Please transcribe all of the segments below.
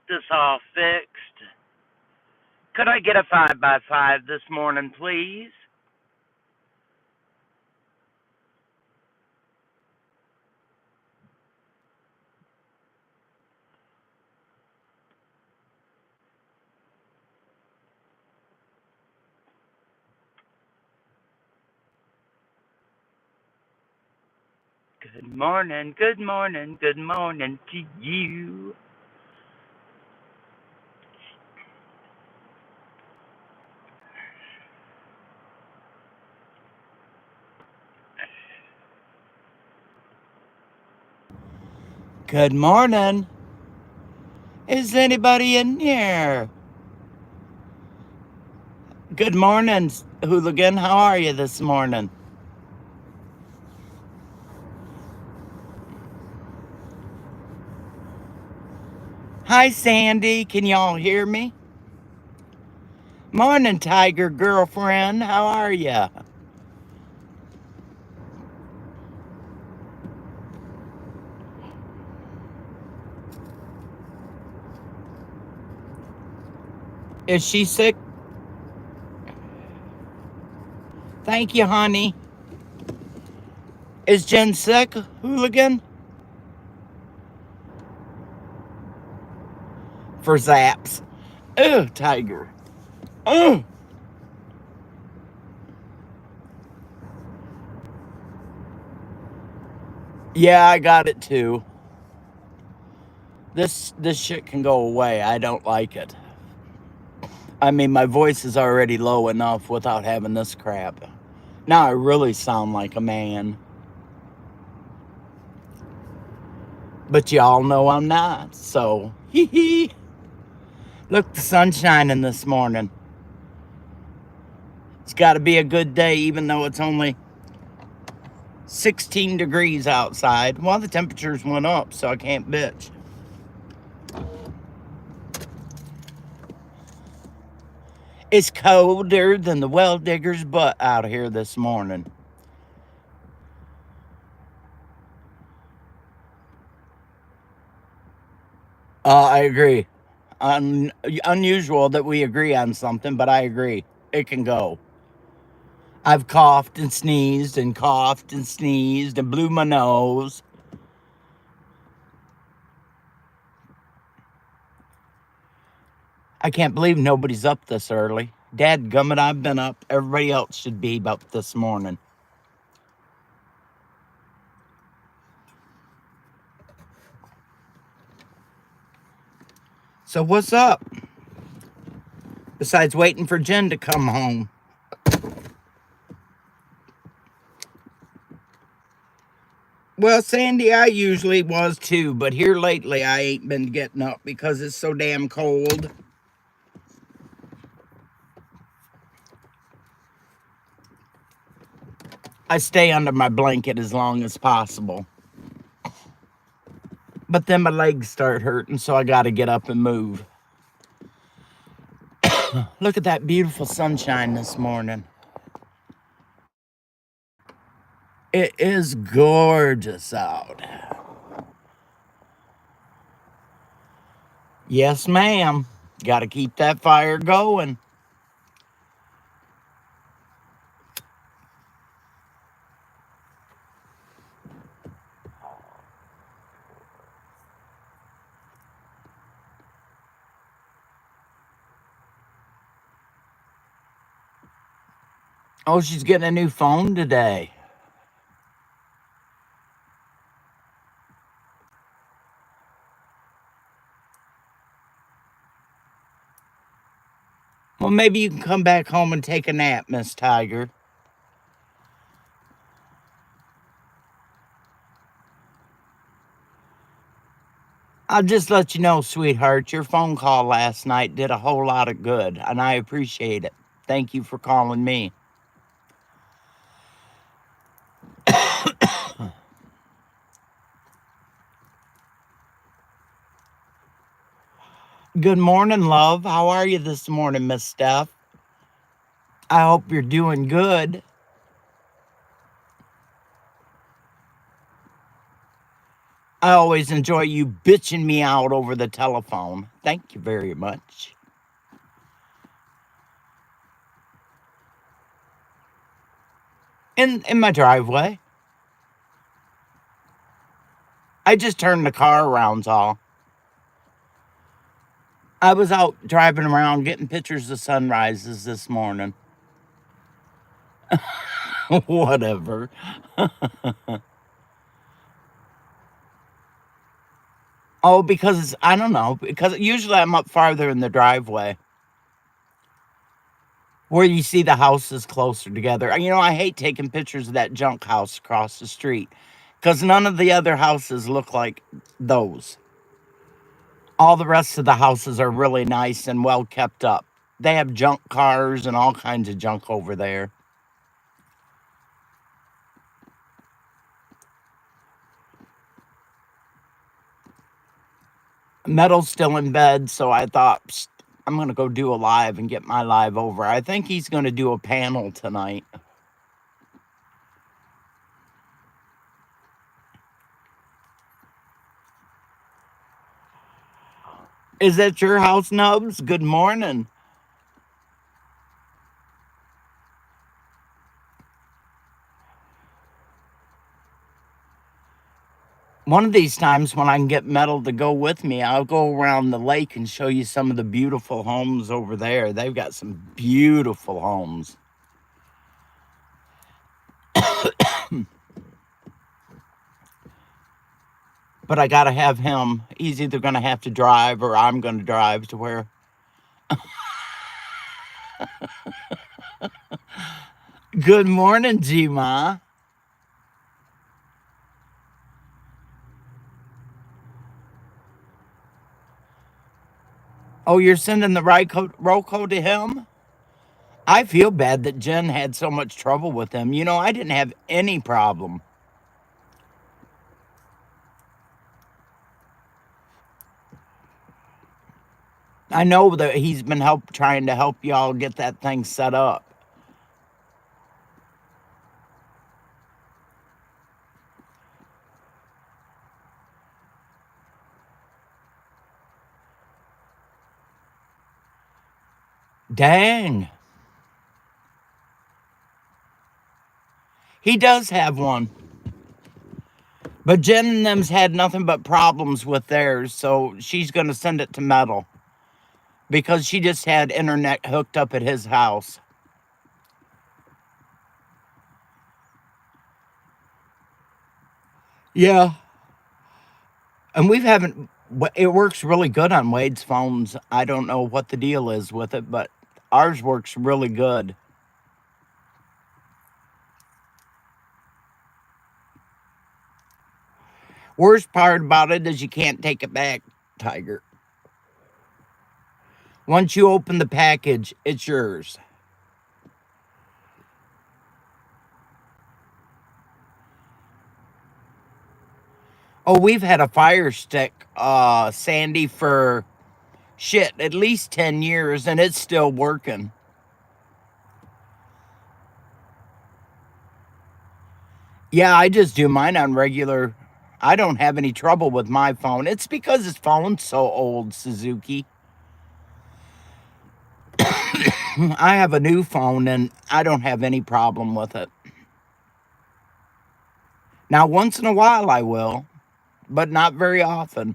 this all fixed. Could I get a 5x5 this morning, please? Good morning, good morning, good morning to you. Good morning. Is anybody in here? Good morning, hooligan. How are you this morning? Hi, Sandy. Can y'all hear me? Morning, tiger girlfriend. How are ya? Is she sick? Thank you, honey. Is Jen sick, hooligan? For zaps. Ugh, tiger. Ugh. Yeah, I got it too. This shit can go away. I don't like it. I mean, my voice is already low enough without having this crap. Now I really sound like a man. But y'all know I'm not, so hee hee. Look, the sun's shining this morning. It's got to be a good day, even though it's only 16 degrees outside. Well, the temperatures went up, so I can't bitch. It's colder than the well digger's butt out here this morning. I agree. Unusual that we agree on something, but I agree. It can go. I've coughed and sneezed and coughed and sneezed and blew my nose. I can't believe nobody's up this early. Dadgummit, I've been up. Everybody else should be up this morning. So what's up? Besides waiting for Jen to come home. Well, Sandy, I usually was too, but here lately I ain't been getting up because it's so damn cold. I stay under my blanket as long as possible. But then my legs start hurting, so I gotta get up and move. Look at that beautiful sunshine this morning. It is gorgeous out. Yes, ma'am. Gotta keep that fire going. Oh, she's getting a new phone today. Well, maybe you can come back home and take a nap, Miss Tiger. I'll just let you know, sweetheart, your phone call last night did a whole lot of good, and I appreciate it. Thank you for calling me. Good morning, love. How are you this morning, Miss Steph? I hope you're doing good. I always enjoy you bitching me out over the telephone. Thank you very much. In my driveway. I just turned the car around, all. I was out driving around getting pictures of sunrises this morning. Whatever. Oh, because I don't know. Because usually I'm up farther in the driveway where you see the houses closer together. You know, I hate taking pictures of that junk house across the street because none of the other houses look like those. All the rest of the houses are really nice and well kept up. They have junk cars and all kinds of junk over there. Metal's still in bed, so I thought, "Psst, I'm going to go do a live and get my live over." I think he's going to do a panel tonight. Is that your house, Nubs? Good morning. One of these times when I can get Metal to go with me, I'll go around the lake and show you some of the beautiful homes over there. They've got some beautiful homes. But I got to have him. He's either going to have to drive or I'm going to drive to where. Good morning, G-Ma. Oh, you're sending the Roco to him? I feel bad that Jen had so much trouble with him. You know, I didn't have any problem. I know that he's been trying to help y'all get that thing set up. Dang. He does have one. But Jen and them's had nothing but problems with theirs, so she's going to send it to Metal because she just had internet hooked up at his house. Yeah. And we haven't, it works really good on Wade's phones. I don't know what the deal is with it, but ours works really good. Worst part about it is you can't take it back, Tiger. Once you open the package, it's yours. Oh, we've had a Fire Stick, Sandy, for shit, at least 10 years, and it's still working. Yeah, I just do mine on regular. I don't have any trouble with my phone. It's because his phone's so old, Suzuki. I have a new phone and I don't have any problem with it. Now, once in a while I will, but not very often.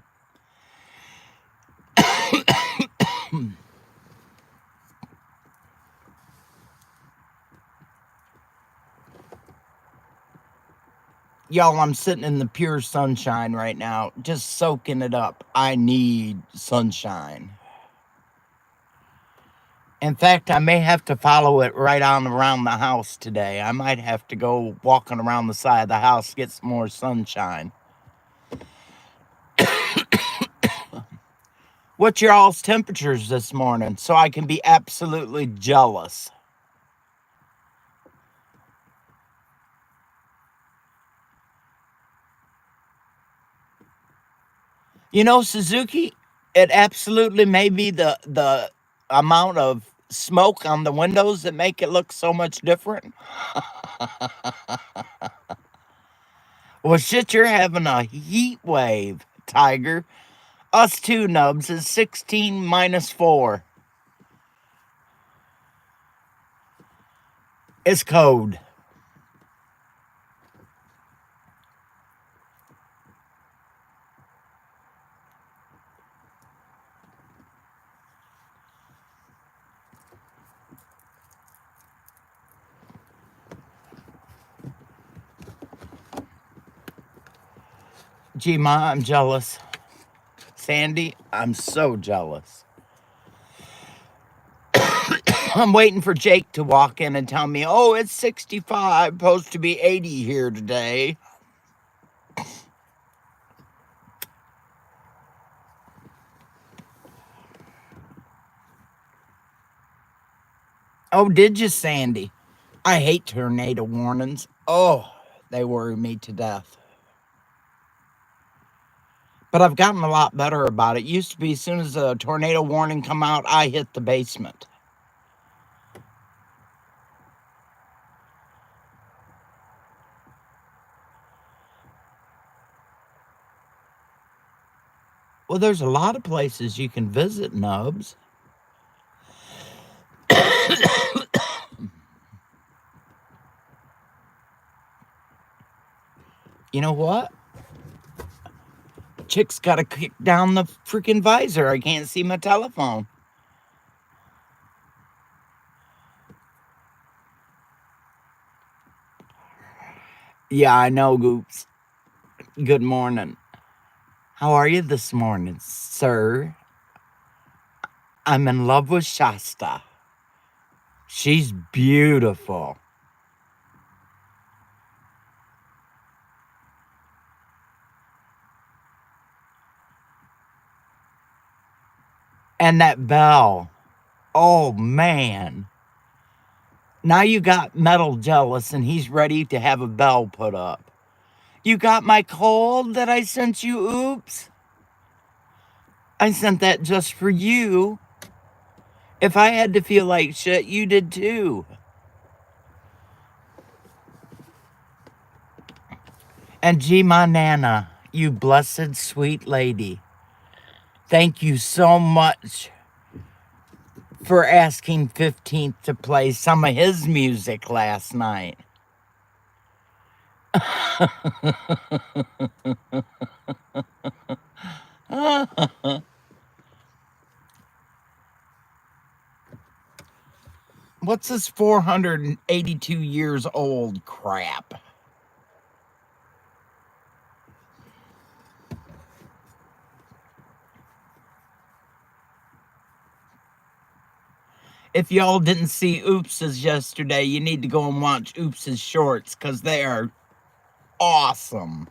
Y'all, I'm sitting in the pure sunshine right now, just soaking it up. I need sunshine. In fact, I may have to follow it right on around the house today. I might have to go walking around the side of the house to get some more sunshine. What's your all's temperatures this morning so I can be absolutely jealous? You know, Suzuki, it absolutely may be the amount of smoke on the windows that make it look so much different. Well, shit, you're having a heat wave, Tiger. Us too, Nubs. Is 16 minus 4. It's cold. Gee, Ma, I'm jealous. Sandy, I'm so jealous. I'm waiting for Jake to walk in and tell me, oh, it's 65, supposed to be 80 here today. Oh, did you, Sandy? I hate tornado warnings. Oh, they worry me to death. But I've gotten a lot better about it. Used to be as soon as a tornado warning come out, I hit the basement. Well, there's a lot of places you can visit, Nubs. You know what? Chick's got to kick down the freaking visor. I can't see my telephone. Yeah, I know, Goops. Good morning. How are you this morning, sir? I'm in love with Shasta. She's beautiful. And that bell. Oh, man. Now you got Metal jealous and he's ready to have a bell put up. You got my cold that I sent you? Oops. I sent that just for you. If I had to feel like shit, you did too. And gee, my Nana, you blessed sweet lady. Thank you so much for asking 15th to play some of his music last night. What's this 482 years old crap? If y'all didn't see Oops's yesterday, you need to go and watch Oops's shorts because they are awesome.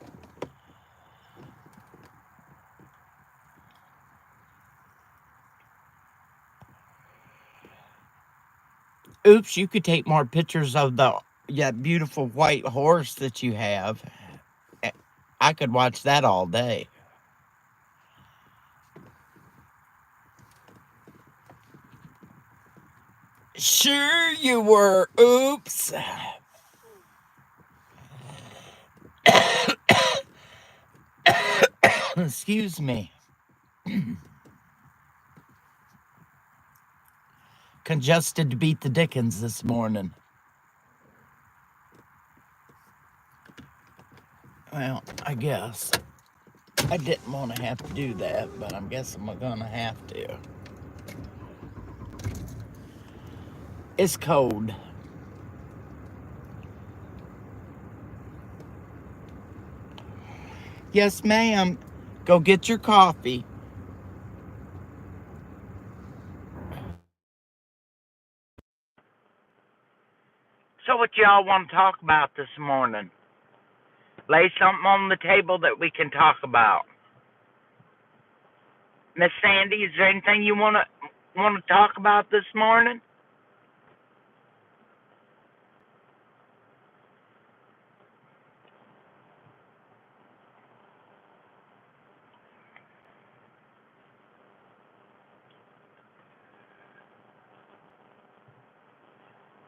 Oops, you could take more pictures of the beautiful white horse that you have. I could watch that all day. Sure you were, Oops. Excuse me. Congested to beat the dickens this morning. Well, I guess. I didn't want to have to do that, but I'm guessing I'm gonna have to. It's cold. Yes, ma'am. Go get your coffee. So what y'all want to talk about this morning? Lay something on the table that we can talk about. Miss Sandy, is there anything you want to talk about this morning?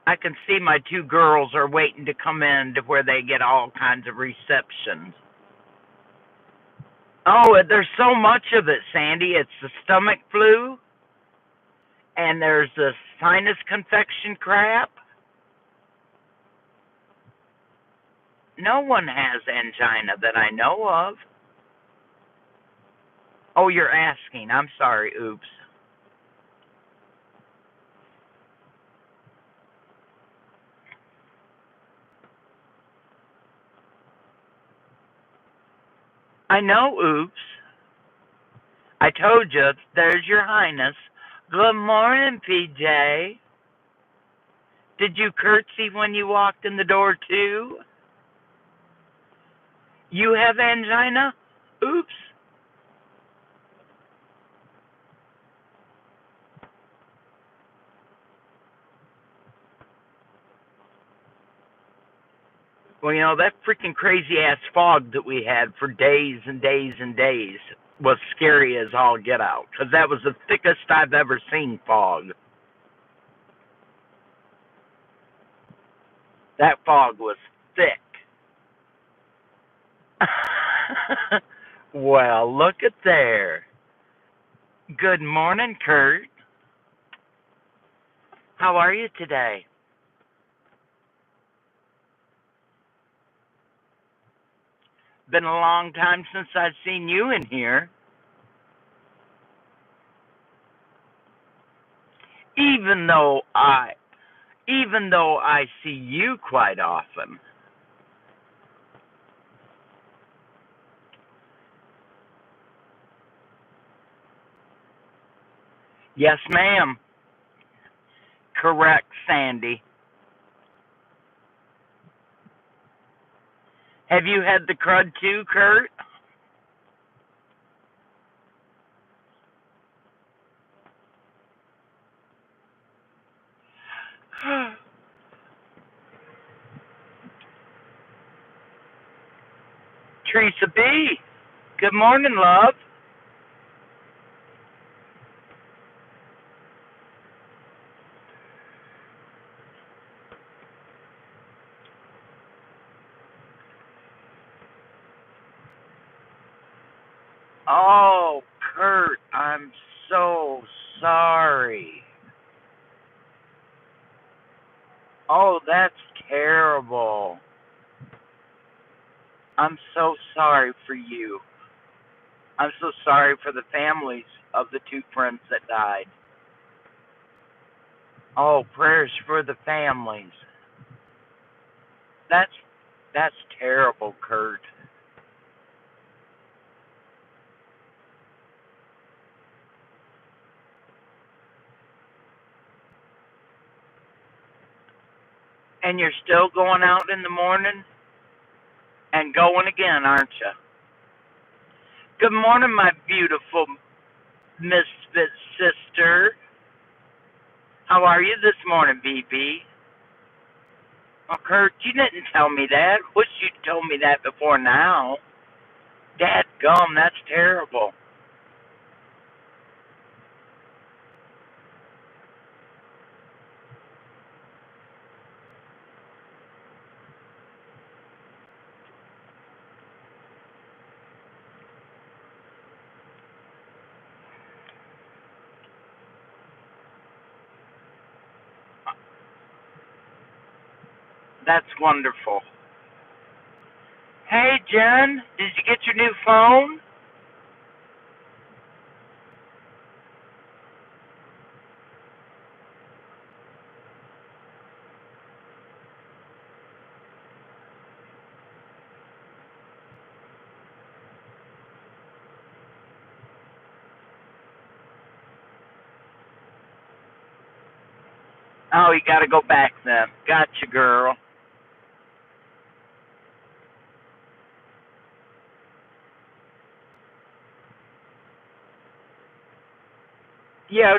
I can see my two girls are waiting to come in to where they get all kinds of receptions. Oh, there's so much of it, Sandy. It's the stomach flu, and there's the sinus confection crap. No one has angina that I know of. Oh, you're asking. I'm sorry. Oops. I know, oops. I told you, there's your highness. Good morning, PJ. Did you curtsy when you walked in the door, too? You have angina? Oops. Well, you know, that freaking crazy ass fog that we had for days and days and days was scary as all get out, because that was the thickest I've ever seen fog. That fog was thick. Well, look at there. Good morning, Kurt. How are you today? Been a long time since I've seen you in here. Even though I see you quite often. Yes, ma'am. Correct, Sandy. Have you had the crud too, Kurt? Teresa B. Good morning, love. Oh, Kurt, I'm so sorry. Oh, that's terrible. I'm so sorry for you. I'm so sorry for the families of the two friends that died. Oh, prayers for the families. That's terrible, Kurt. And you're still going out in the morning and going again, aren't you? Good morning, my beautiful misfit sister. How are you this morning, BB? Well, Kurt, you didn't tell me that. Wish you'd told me that before now. Dadgum, that's terrible. That's wonderful. Hey, Jen, did you get your new phone? Oh, you gotta go back then. Gotcha, girl. Yeah,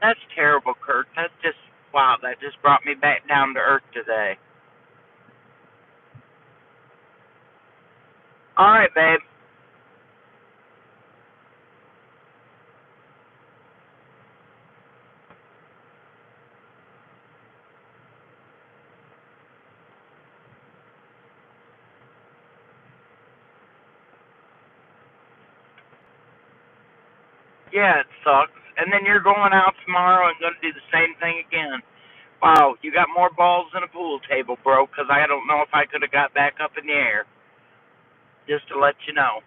that's terrible, Kurt. Wow, that just brought me back down to earth today. All right, babe. Yeah, it sucks. And then you're going out tomorrow and going to do the same thing again. Wow, you got more balls than a pool table, bro, because I don't know if I could have got back up in the air. Just to let you know.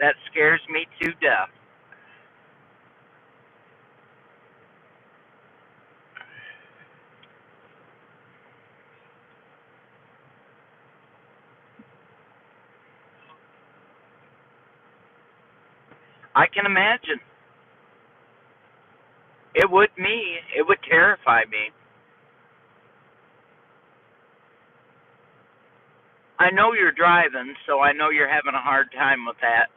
That scares me to death. I can imagine. It would me. It would terrify me. I know you're driving, so I know you're having a hard time with that.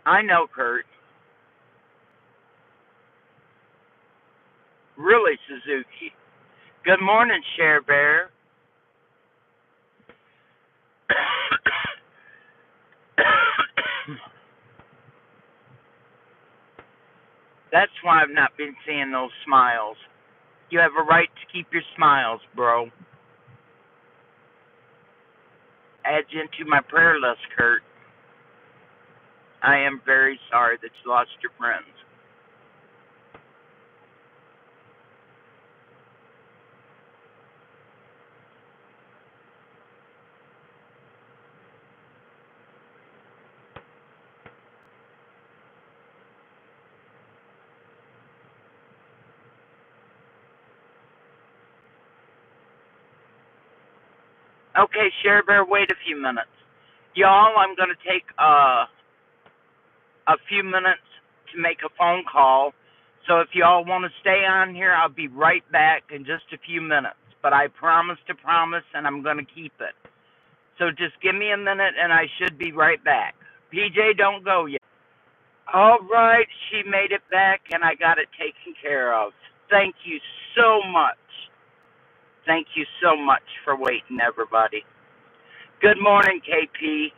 I know, Kurt. Really, Suzuki. Good morning, Share Bear. That's why I've not been seeing those smiles. You have a right to keep your smiles, bro. Add you into my prayer list, Kurt. I am very sorry that you lost your friends. Okay, Share Bear, wait a few minutes. Y'all, I'm going to take a few minutes to make a phone call. So if y'all want to stay on here, I'll be right back in just a few minutes. But I promise to promise, and I'm going to keep it. So just give me a minute, and I should be right back. PJ, don't go yet. All right, she made it back, and I got it taken care of. Thank you so much. Thank you so much for waiting, everybody. Good morning, KP.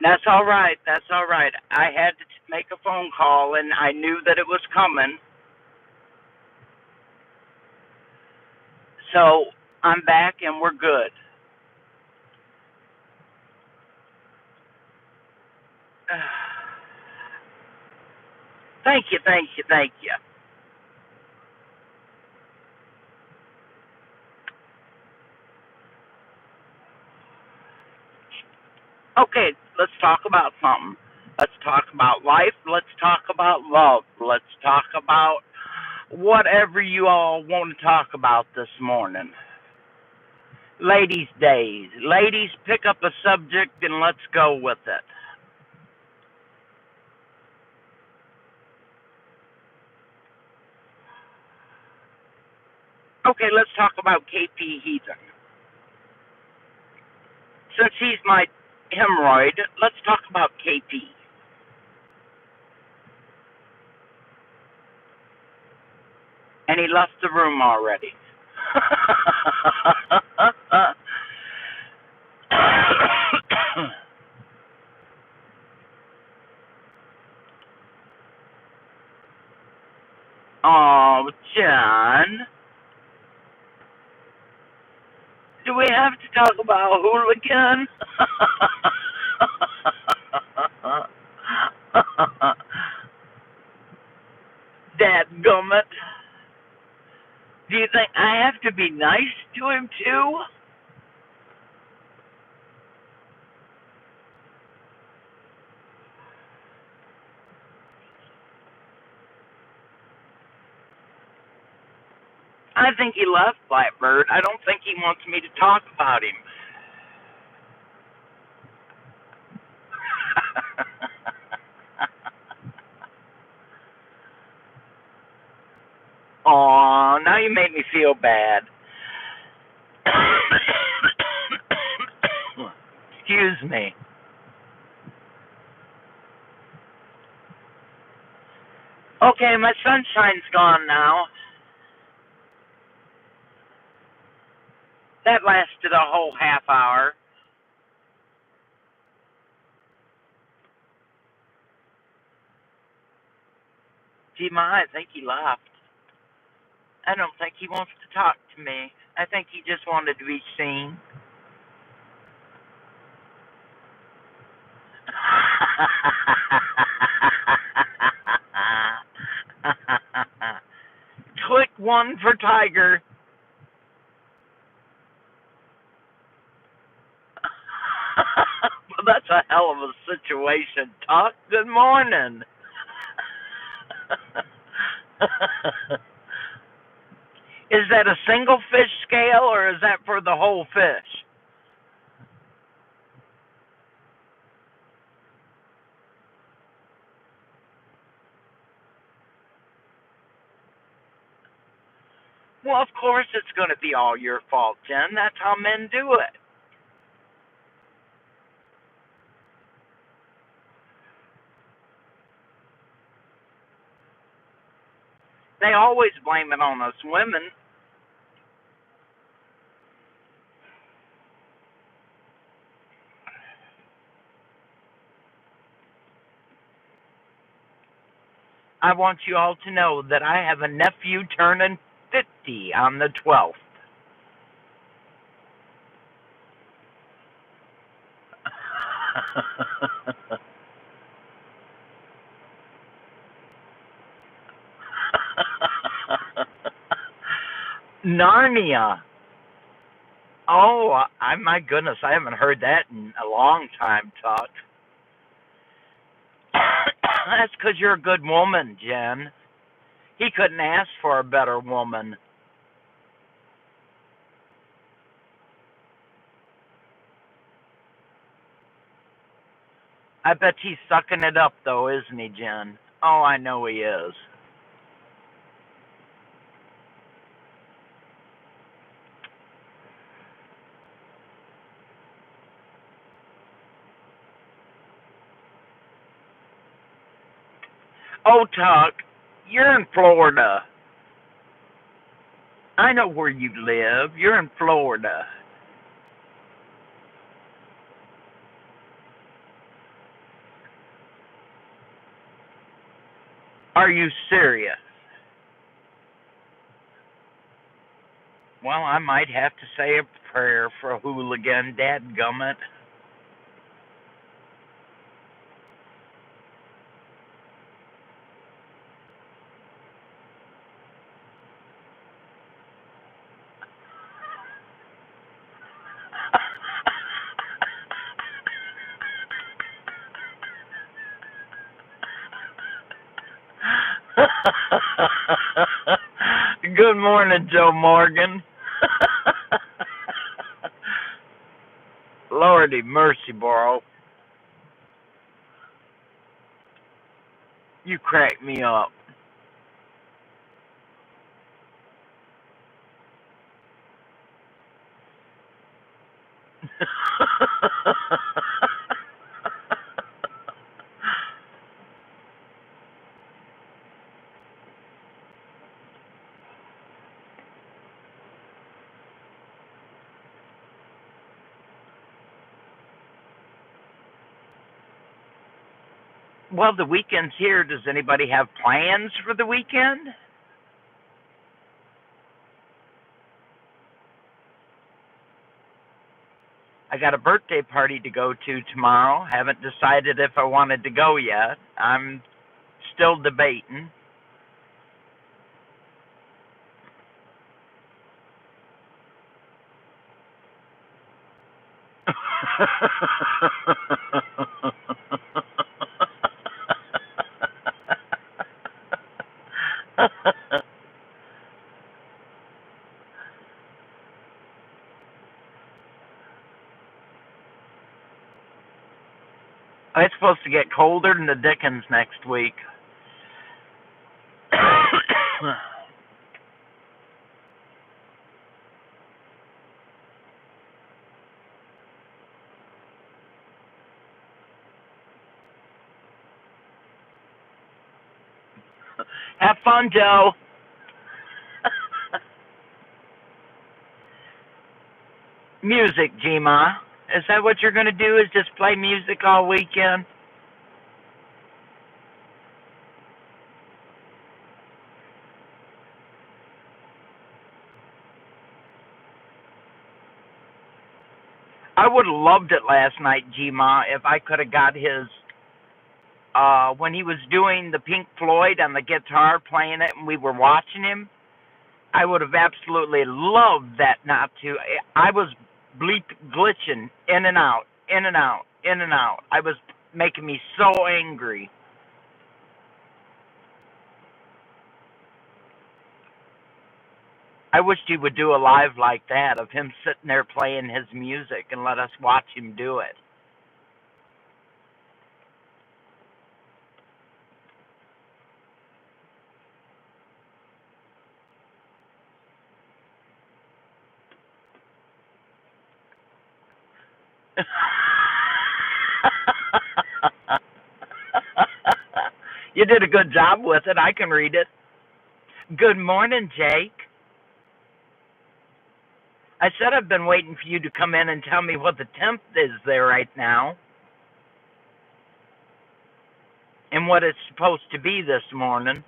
That's all right. That's all right. I had to make a phone call, and I knew that it was coming. So I'm back, and we're good. Thank you, thank you, thank you. Okay, let's talk about something. Let's talk about life. Let's talk about love. Let's talk about whatever you all want to talk about this morning. Ladies' Days. Ladies, pick up a subject and let's go with it. Okay, let's talk about KP Heathen. Since he's my hemorrhoid, let's talk about KP. And he left the room already. Oh, John. Do we have to talk about hooligan? Dadgummit. Do you think I have to be nice to him too? I think he left Blackbird. I don't think he wants me to talk about him. Aw, now you made me feel bad. Excuse me. Okay, my sunshine's gone now. That lasted a whole half hour. Gma, I think he left. I don't think he wants to talk to me. I think he just wanted to be seen. Click one for Tiger. Well, that's a hell of a situation, Tuck. Good morning. Is that a single fish scale or is that for the whole fish? Well, of course it's going to be all your fault, Jen. That's how men do it. They always blame it on us women. I want you all to know that I have a nephew turning 50 on the 12th. Narnia. Oh, my goodness, I haven't heard that in a long time, Tuck. That's because you're a good woman, Jen. He couldn't ask for a better woman. I bet he's sucking it up, though, isn't he, Jen? Oh, I know he is. Oh, Tuck, you're in Florida. I know where you live. You're in Florida. Are you serious? Well, I might have to say a prayer for a hooligan, dadgummit. Good morning, Joe Morgan. Lordy mercy, bro. You crack me up. Well, the weekend's here. Does anybody have plans for the weekend? I got a birthday party to go to tomorrow. Haven't decided if I wanted to go yet. I'm still debating. It's supposed to get colder than the Dickens next week. Have fun, Joe. Music, Gma. Is that what you're going to do, is just play music all weekend? I would have loved it last night, G-Ma, if I could have got his, when he was doing the Pink Floyd on the guitar, playing it, and we were watching him. I would have absolutely loved that not to. I was glitching in and out, in and out, in and out. I was making me so angry. I wished he would do a live like that of him sitting there playing his music and let us watch him do it. You did a good job with it. I can read it. Good morning, Jake. I said I've been waiting for you to come in and tell me what the temp is there right now and what it's supposed to be this morning.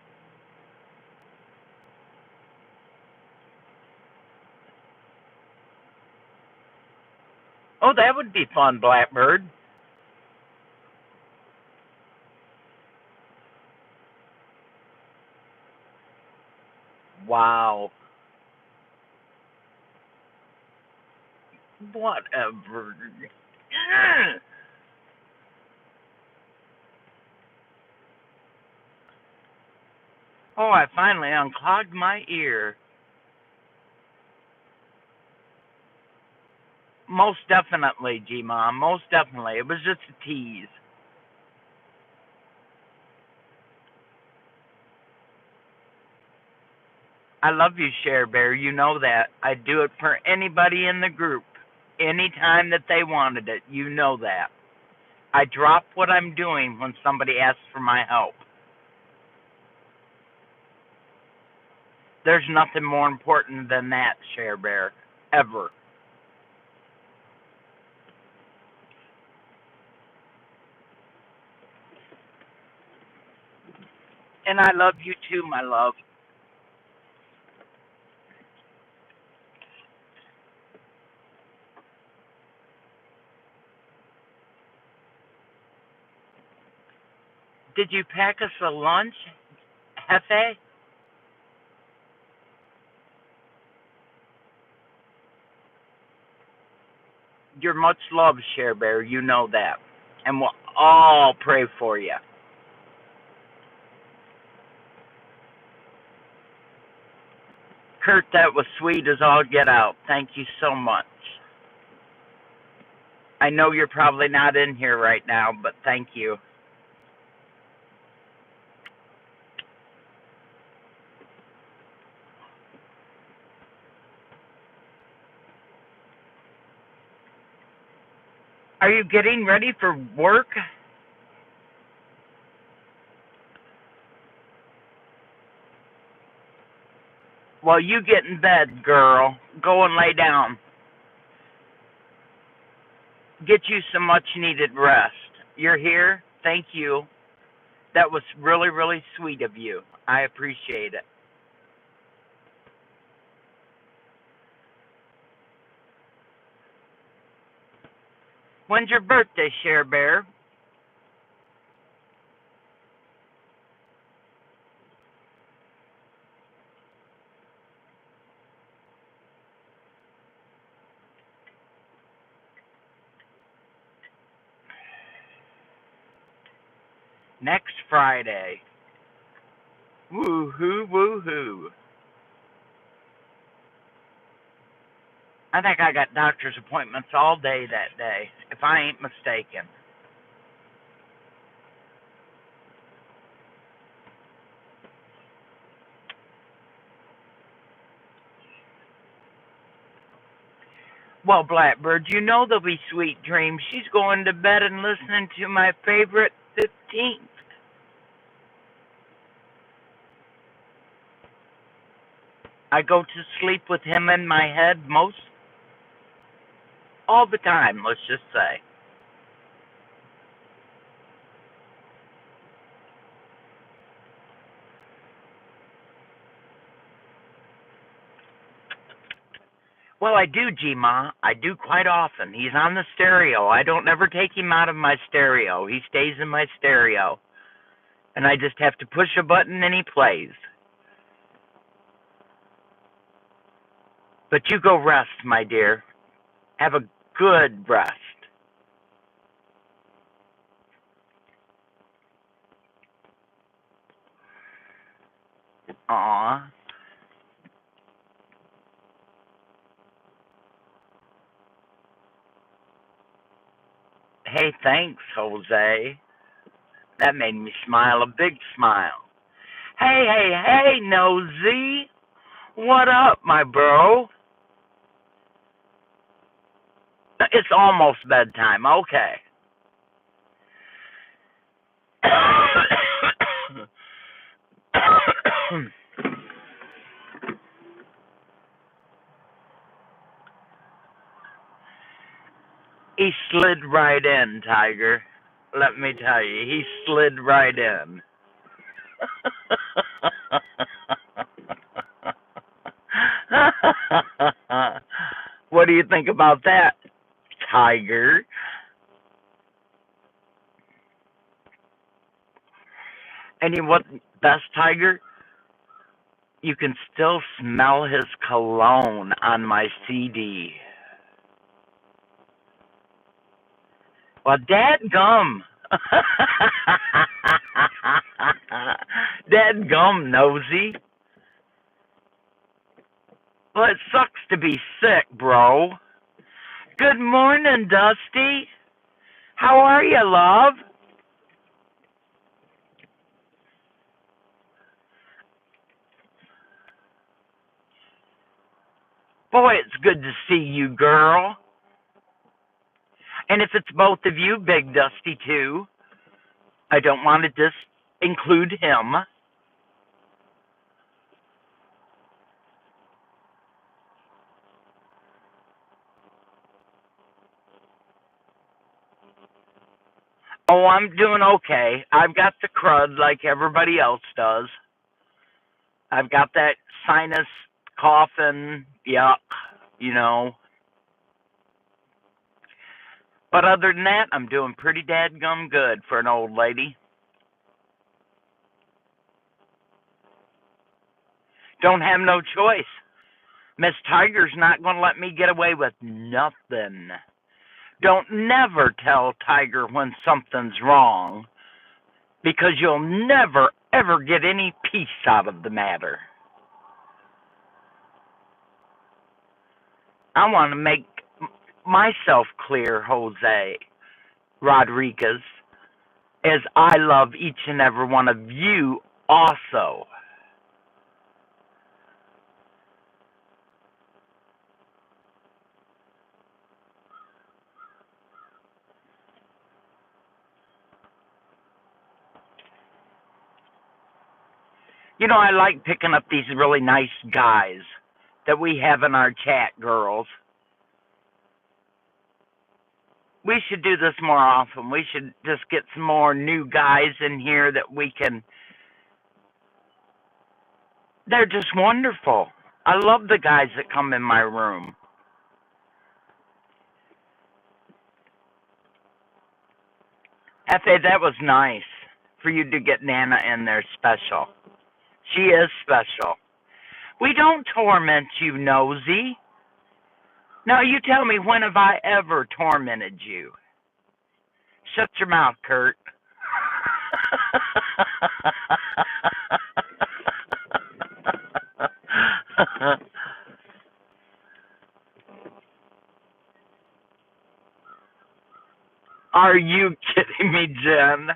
Oh, that would be fun, Blackbird. Wow. Whatever. Oh, I finally unclogged my ear. Most definitely, G-Mom. Most definitely. It was just a tease. I love you, Share Bear. You know that. I'd do it for anybody in the group. Anytime that they wanted it. You know that. I drop what I'm doing when somebody asks for my help. There's nothing more important than that, Share Bear. Ever. And I love you too, my love. Did you pack us a lunch, Hefe? You're much loved, Share Bear. You know that. And we'll all pray for you. Kurt, that was sweet as all get out. Thank you so much. I know you're probably not in here right now, but thank you. Are you getting ready for work? Well, you get in bed, girl. Go and lay down. Get you some much needed rest. You're here? Thank you. That was really, really sweet of you. I appreciate it. When's your birthday, Share Bear? Next Friday. Woo-hoo, woo-hoo. I think I got doctor's appointments all day that day, if I ain't mistaken. Well, Blackbird, you know there'll be sweet dreams. She's going to bed and listening to my favorite 15th. I go to sleep with him in my head most all the time, let's just say. Well, I do, G-Ma. I do quite often. He's on the stereo. I don't ever take him out of my stereo. He stays in my stereo. And I just have to push a button and he plays. But you go rest, my dear. Have a good rest. Aw. Hey, thanks, Jose. That made me smile a big smile. Hey, hey, hey, Nosy. What up, my bro? It's almost bedtime. Okay. He slid right in, Tiger. Let me tell you, he slid right in. What do you think about that, Tiger? And you know what, best, Tiger? You can still smell his cologne on my CD. Well, dadgum. Dadgum, Nosy. Well, it sucks to be sick, bro. Good morning, Dusty. How are you, love? Boy, it's good to see you, girl. And if it's both of you, Big Dusty, too. I don't want to just include him. Oh, I'm doing okay. I've got the crud like everybody else does. I've got that sinus coughing, yuck, you know. But other than that, I'm doing pretty dadgum good for an old lady. Don't have no choice. Miss Tiger's not going to let me get away with nothing. Don't never tell Tiger when something's wrong, because you'll never, ever get any peace out of the matter. I want to make myself clear, Jose Rodriguez, as I love each and every one of you also. You know, I like picking up these really nice guys that we have in our chat, girls. We should do this more often. We should just get some more new guys in here that we can. They're just wonderful. I love the guys that come in my room. Hefe, that was nice for you to get Nana in there special. She is special. We don't torment you, Nosy. Now, you tell me, when have I ever tormented you? Shut your mouth, Kurt. Are you kidding me, Jen?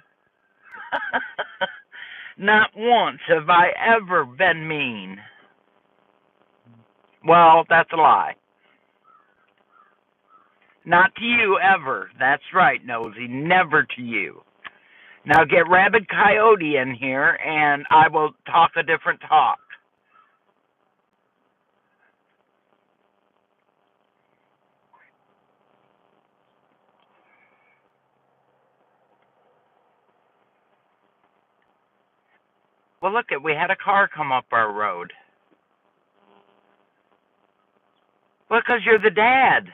Not once have I ever been mean. Well, that's a lie. Not to you, ever. That's right, Nosy. Never to you. Now get Rabid Coyote in here, and I will talk a different talk. Well, look, we had a car come up our road. Well, because you're the dad.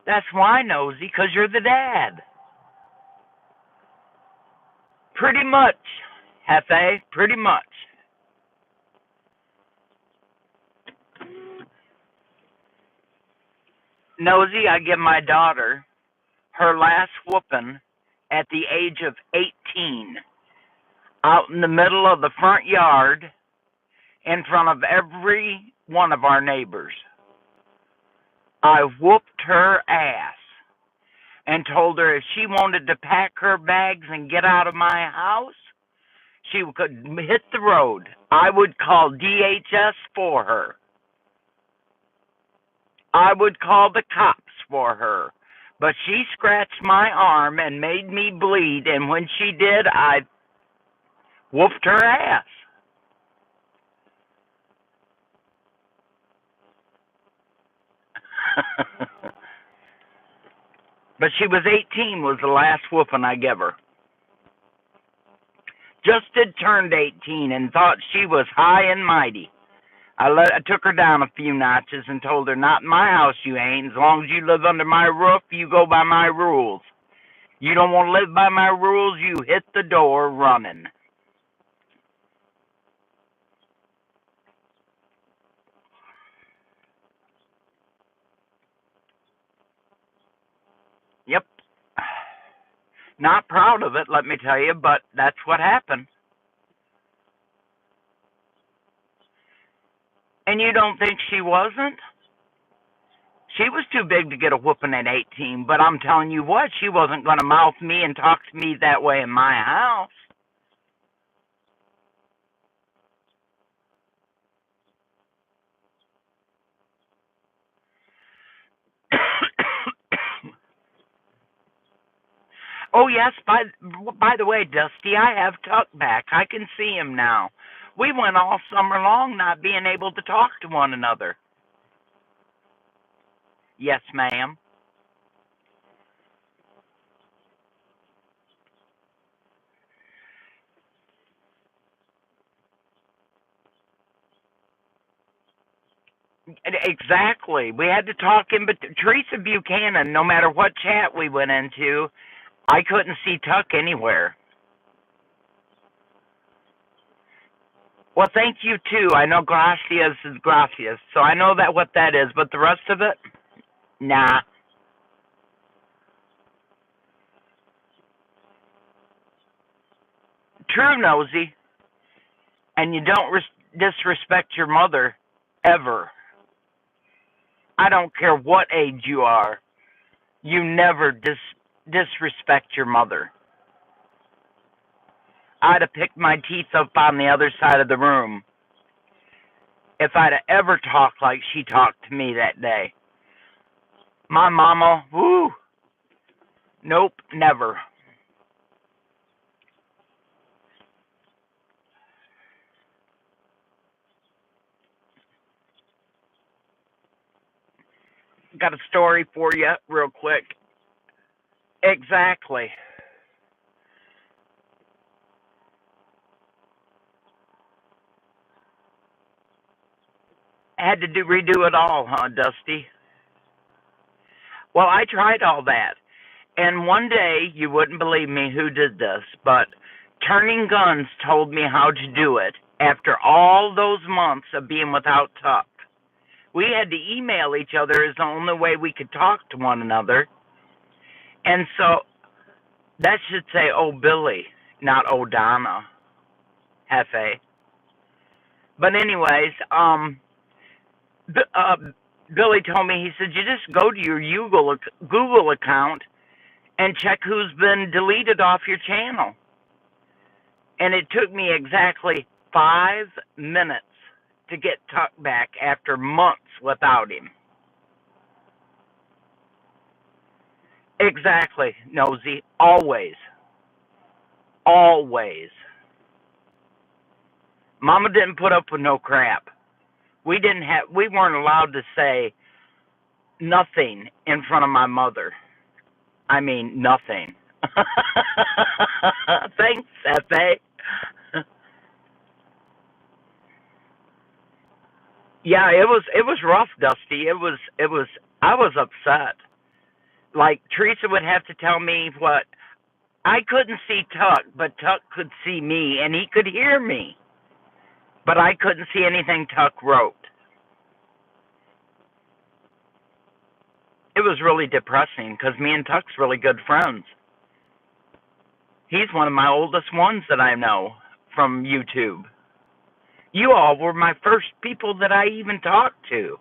That's why, Nosy, because you're the dad. Pretty much, Hefe, pretty much. Nosy, I give my daughter her last whooping at the age of 18, out in the middle of the front yard in front of every one of our neighbors. I whooped her ass and told her if she wanted to pack her bags and get out of my house, she could hit the road. I would call DHS for her. I would call the cops for her. But she scratched my arm and made me bleed, and when she did, I whooped her ass. But she was 18 was the last whooping I gave her. Just had turned 18 and thought she was high and mighty. I took her down a few notches and told her, not in my house you ain't. As long as you live under my roof, you go by my rules. You don't want to live by my rules, you hit the door running. Yep. Not proud of it, let me tell you, but that's what happened. And you don't think she wasn't? She was too big to get a whooping at 18, but I'm telling you what, she wasn't going to mouth me and talk to me that way in my house. Oh, yes, by the way, Dusty, I have Tuck back. I can see him now. We went all summer long not being able to talk to one another. Yes, ma'am. Exactly. We had to talk in, but Teresa Buchanan, no matter what chat we went into, I couldn't see Tuck anywhere. Well, thank you too. I know gracias is gracias, so I know that what that is, but the rest of it, nah. True, Nosy, and you don't disrespect your mother ever. I don't care what age you are. You never disrespect your mother. I'd have picked my teeth up on the other side of the room if I'd have ever talked like she talked to me that day. My mama, whoo, nope, never. Got a story for you, real quick. Exactly. Had to redo it all, huh, Dusty? Well, I tried all that. And one day, you wouldn't believe me who did this, but Turning Guns told me how to do it after all those months of being without Tuck. We had to email each other as the only way we could talk to one another. And so that should say, oh, Billy, not O'Donna, Hefe. But anyways, uh, Billy told me, he said, you just go to your Google account and check who's been deleted off your channel. And it took me exactly 5 minutes to get Tuck back after months without him. Exactly, Nosy. Always. Always. Mama didn't put up with no crap. We weren't allowed to say nothing in front of my mother. I mean, nothing. Thanks, F.A. Yeah, it was rough, Dusty. It was I was upset. Like Teresa would have to tell me what I couldn't see Tuck, but Tuck could see me and he could hear me. But I couldn't see anything Tuck wrote. It was really depressing because me and Tuck's really good friends. He's one of my oldest ones that I know from YouTube. You all were my first people that I even talked to.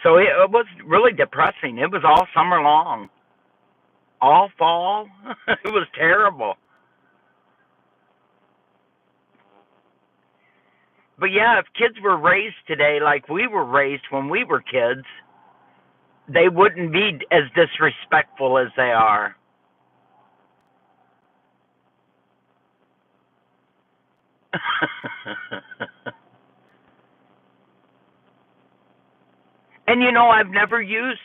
So it was really depressing. It was all summer long, all fall. It was terrible. But yeah, if kids were raised today like we were raised when we were kids, they wouldn't be as disrespectful as they are. And I've never used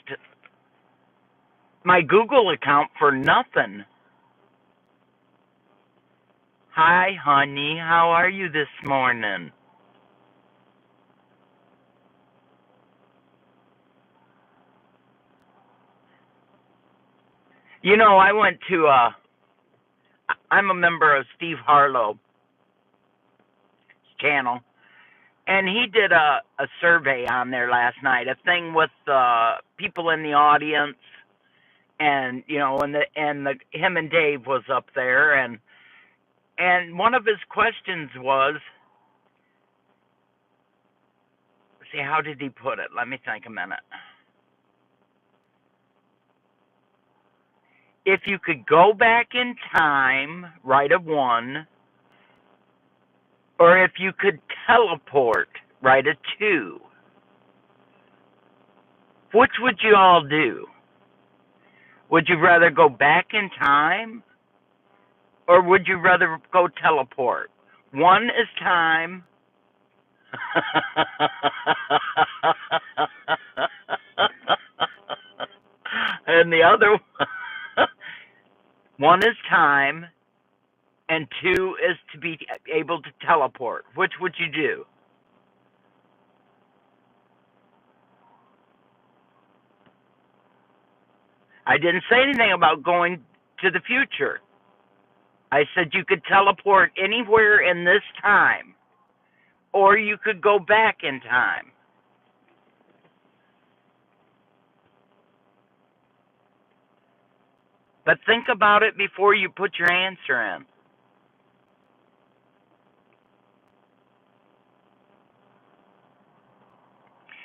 my Google account for nothing. Hi, honey. How are you this morning? I went to I'm a member of Steve Harlow's channel, and he did a survey on there last night, a thing with people in the audience, and and the him and Dave was up there, and one of his questions was, see, how did he put it? Let me think a minute. If you could go back in time, write a 1, or if you could teleport, write a 2. Which would you all do? Would you rather go back in time, or would you rather go teleport? 1 is time. And the other one is time, and 2 is to be able to teleport. Which would you do? I didn't say anything about going to the future. I said you could teleport anywhere in this time, or you could go back in time. But think about it before you put your answer in.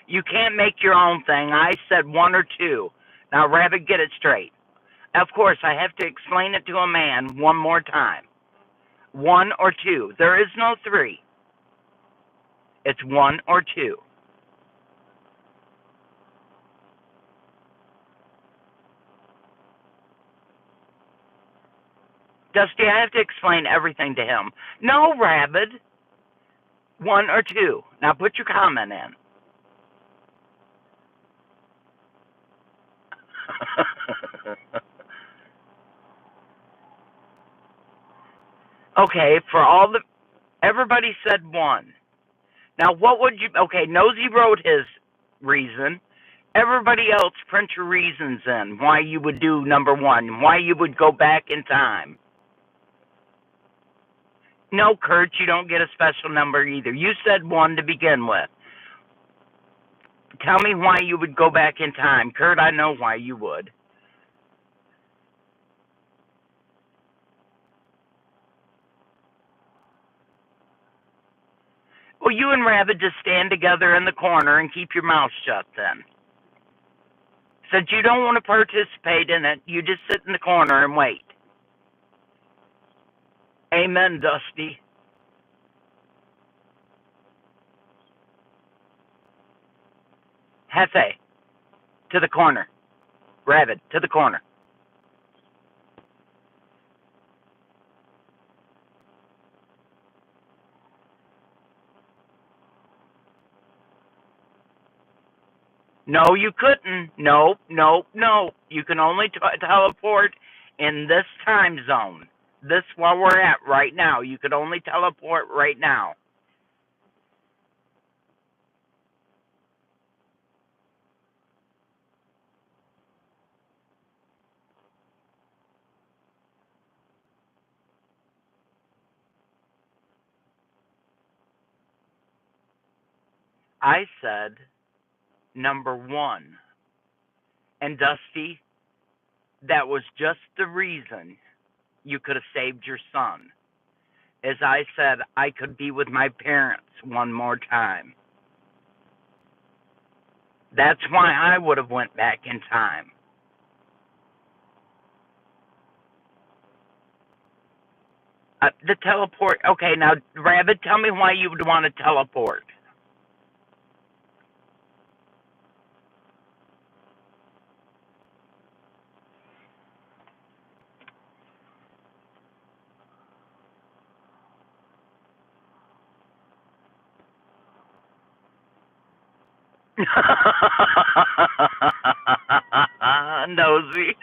You can't make your own thing. I said 1 or 2. Now, Rabbit, get it straight. Of course, I have to explain it to a man one more time. 1 or 2. There is no 3. It's 1 or 2. Dusty, I have to explain everything to him. No, Rabbit. 1 or 2. Now put your comment in. Okay, everybody said 1. Now what would you, okay, Nosy wrote his reason. Everybody else print your reasons in why you would do number 1, why you would go back in time. No, Kurt, you don't get a special number either. You said 1 to begin with. Tell me why you would go back in time. Kurt, I know why you would. Well, you and Rabbit just stand together in the corner and keep your mouth shut then. Since you don't want to participate in it, you just sit in the corner and wait. Amen, Dusty. Hefe, to the corner. Rabbit, to the corner. No, you couldn't. No, no, no. You can only teleport in this time zone. This where we're at right now. You could only teleport right now. I said, number one. And Dusty, that was just the reason you could have saved your son. As I said, I could be with my parents one more time. That's why I would have went back in time. The teleport. Okay, now, Rabbit, tell me why you would want to teleport. Nosy.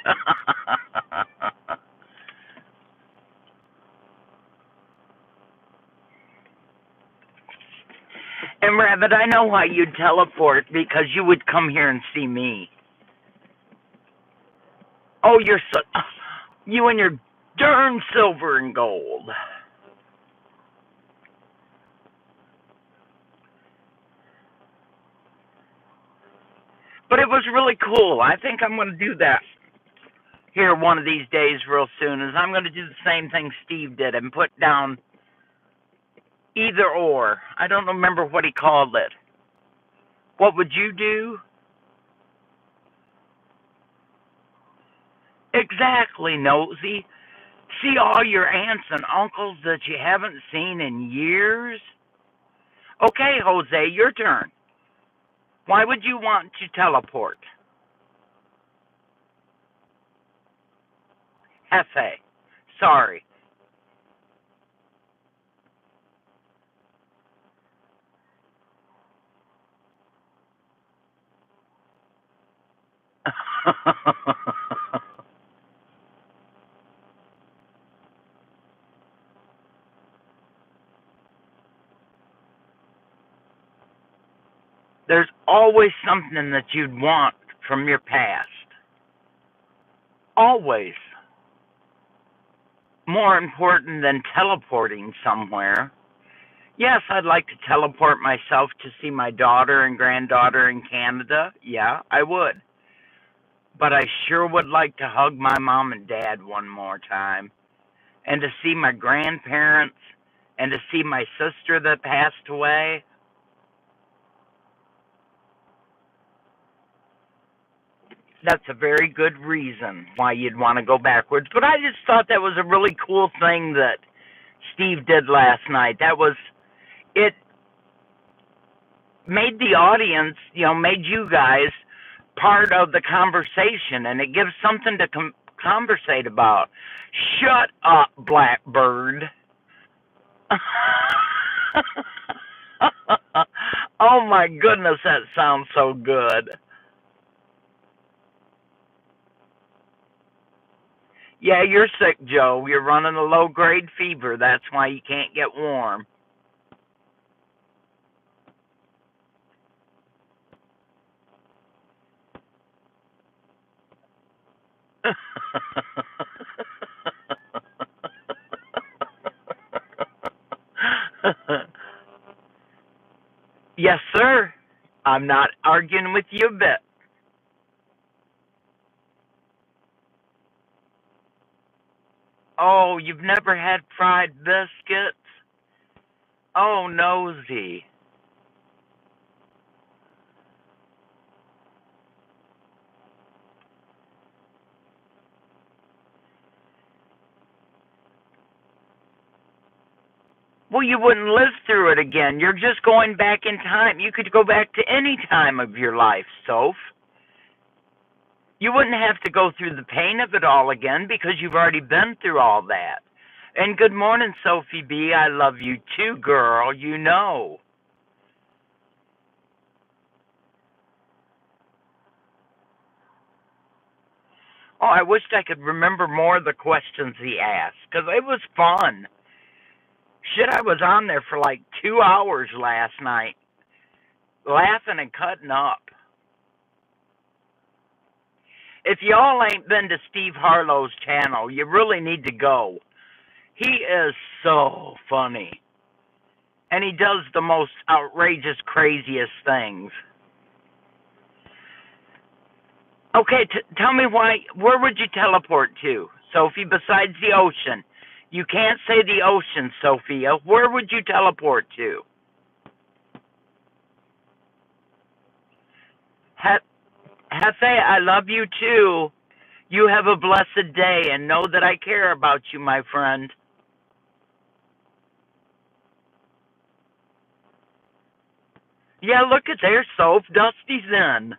And Rabbit, I know why you'd teleport, because you would come here and see me. Oh, you're so, you and your darn silver and gold. But it was really cool. I think I'm going to do that here one of these days real soon, is I'm going to do the same thing Steve did and put down either or. I don't remember what he called it. What would you do? Exactly, Nosy. See all your aunts and uncles that you haven't seen in years? Okay, Jose, your turn. Why would you want to teleport? Hefe. Sorry. There's always something that you'd want from your past. Always. More important than teleporting somewhere. Yes, I'd like to teleport myself to see my daughter and granddaughter in Canada. Yeah, I would. But I sure would like to hug my mom and dad one more time. And to see my grandparents. And to see my sister that passed away. That's a very good reason why you'd want to go backwards. But I just thought that was a really cool thing that Steve did last night. It made the audience, made you guys part of the conversation, and it gives something to conversate about. Shut up, Blackbird. Oh my goodness, that sounds so good. Yeah, you're sick, Joe. You're running a low-grade fever. That's why you can't get warm. Yes, sir. I'm not arguing with you a bit. Oh, you've never had fried biscuits? Oh, nosy. Well, you wouldn't live through it again. You're just going back in time. You could go back to any time of your life, Soph. You wouldn't have to go through the pain of it all again because you've already been through all that. And good morning, Sophie B. I love you too, girl. You know. Oh, I wished I could remember more of the questions he asked because it was fun. Shit, I was on there for like 2 hours last night, laughing and cutting up. If y'all ain't been to Steve Harlow's channel, you really need to go. He is so funny. And he does the most outrageous, craziest things. Okay, tell me where would you teleport to, Sophie, besides the ocean? You can't say the ocean, Sophia. Where would you teleport to? Hefe, I love you too. You have a blessed day and know that I care about you, my friend. Yeah, look at there, Soph. Dusty's in.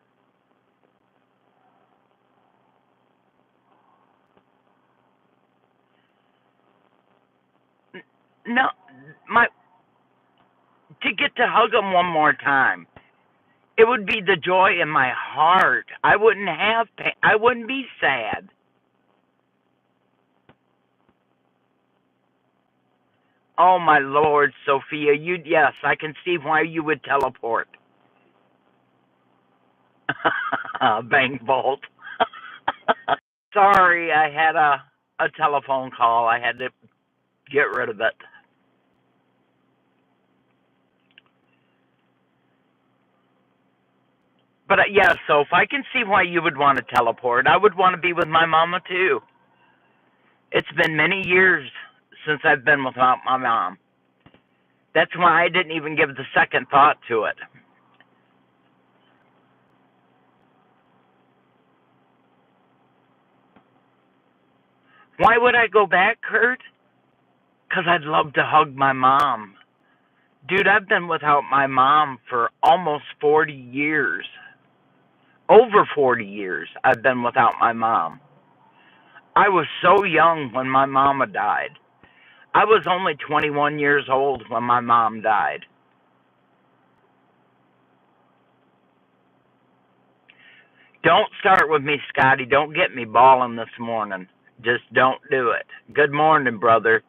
No, my to get to hug him one more time. It would be the joy in my heart. I wouldn't have pain. I wouldn't be sad. Oh my Lord, Sophia, yes, I can see why you would teleport. Bang Bolt. Sorry, I had a telephone call. I had to get rid of it. But yeah, Soph, I can see why you would want to teleport. I would want to be with my mama too. It's been many years since I've been without my mom. That's why I didn't even give the second thought to it. Why would I go back, Kurt? Because I'd love to hug my mom. Dude, I've been without my mom for almost 40 years. Over 40 years I've been without my mom. I was so young when my mama died. I was only 21 years old when my mom died. Don't start with me, Scotty. Don't get me bawling this morning. Just don't do it. Good morning, brother.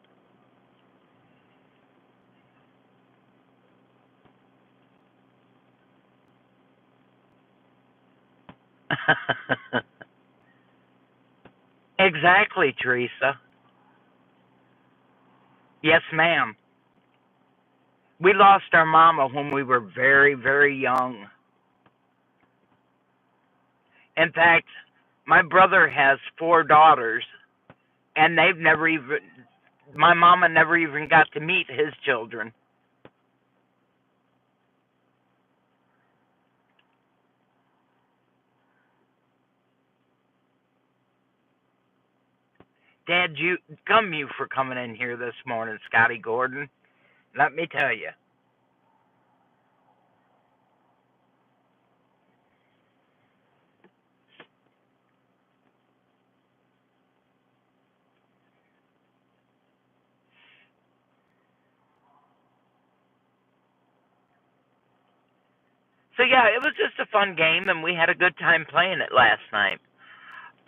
Exactly, Teresa. Yes, ma'am. We lost our mama when we were very, very young. In fact, my brother has 4 daughters, and my mama never even got to meet his children. Dad, you for coming in here this morning, Scotty Gordon. Let me tell you. So yeah, it was just a fun game, and we had a good time playing it last night.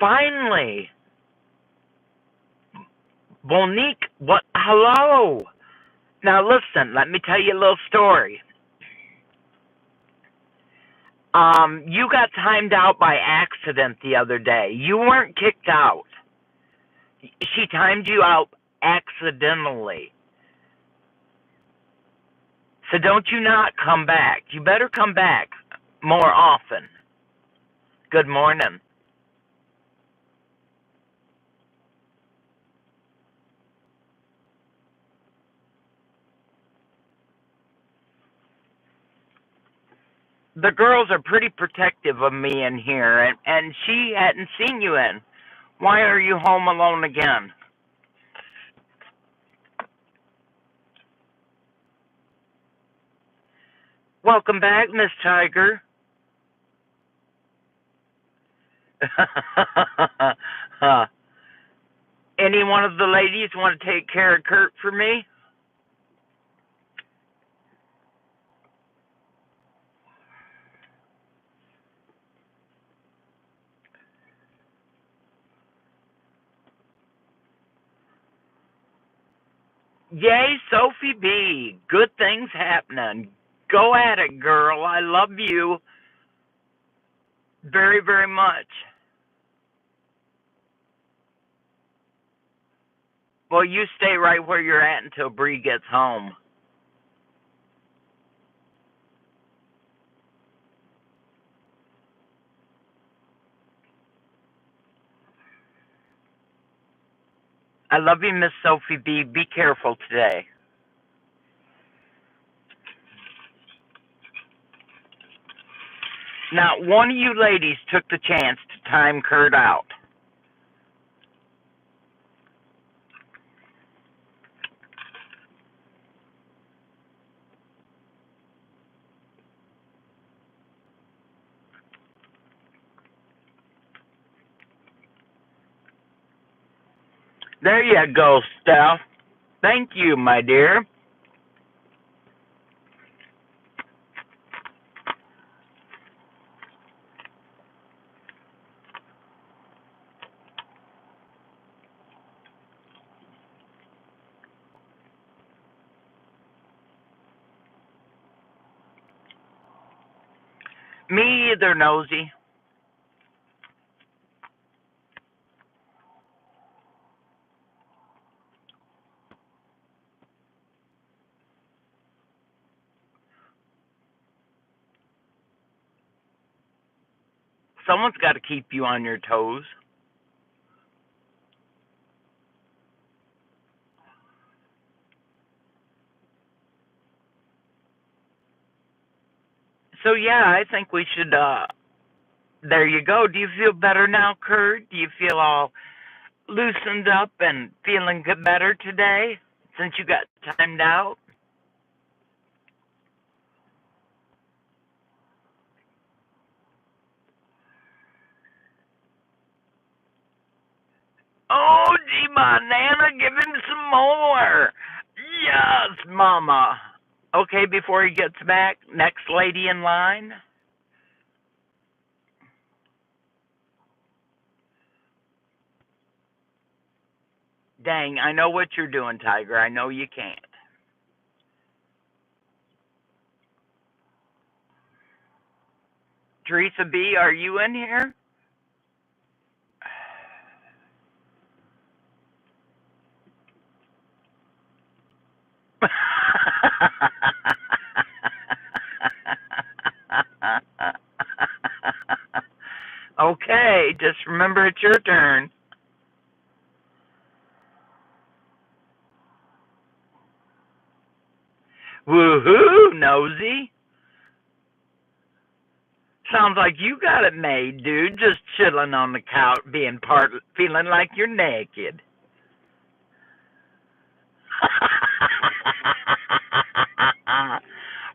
Finally, Monique, what? Hello. Now listen, let me tell you a little story. You got timed out by accident the other day. You weren't kicked out. She timed you out accidentally. So don't you not come back. You better come back more often. Good morning. The girls are pretty protective of me in here, and she hadn't seen you in. Why are you home alone again? Welcome back, Miss Tiger. Any one of the ladies want to take care of Kurt for me? Yay, Sophie B. Good things happening. Go at it, girl. I love you very, very much. Well, you stay right where you're at until Bree gets home. I love you, Miss Sophie B. Be careful today. Not one of you ladies took the chance to time Kurt out. There you go, Steph. Thank you, my dear. Me either, Nosy. Someone's got to keep you on your toes. So, yeah, I think we should, there you go. Do you feel better now, Kurt? Do you feel all loosened up and feeling better today since you got timed out? Oh, gee, my Nana, give him some more. Yes, Mama. Okay, before he gets back, next lady in line. Dang, I know what you're doing, Tiger. I know you can't. Teresa B., are you in here? Okay, just remember it's your turn. Woohoo, Nosy. Sounds like you got it made, dude. Just chilling on the couch, feeling like you're naked.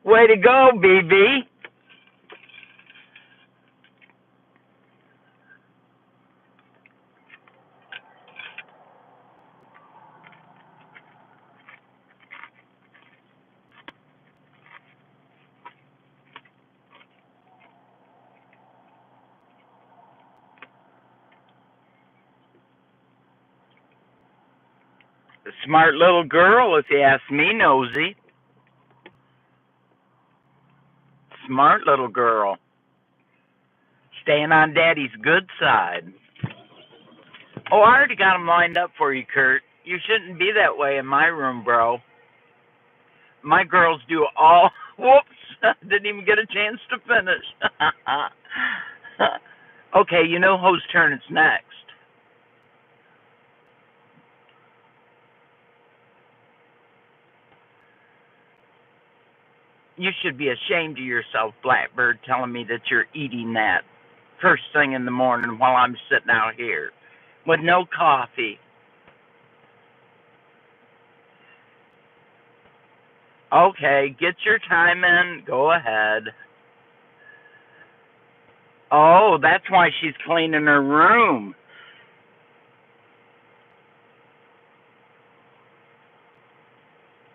Way to go, BB. Smart little girl, if you ask me, Nosy. Smart little girl. Staying on Daddy's good side. Oh, I already got them lined up for you, Kurt. You shouldn't be that way in my room, bro. My girls do all. Whoops! Didn't even get a chance to finish. Okay, you know whose turn it's next. You should be ashamed of yourself, Blackbird, telling me that you're eating that first thing in the morning while I'm sitting out here with no coffee. Okay, get your time in. Go ahead. Oh, that's why she's cleaning her room.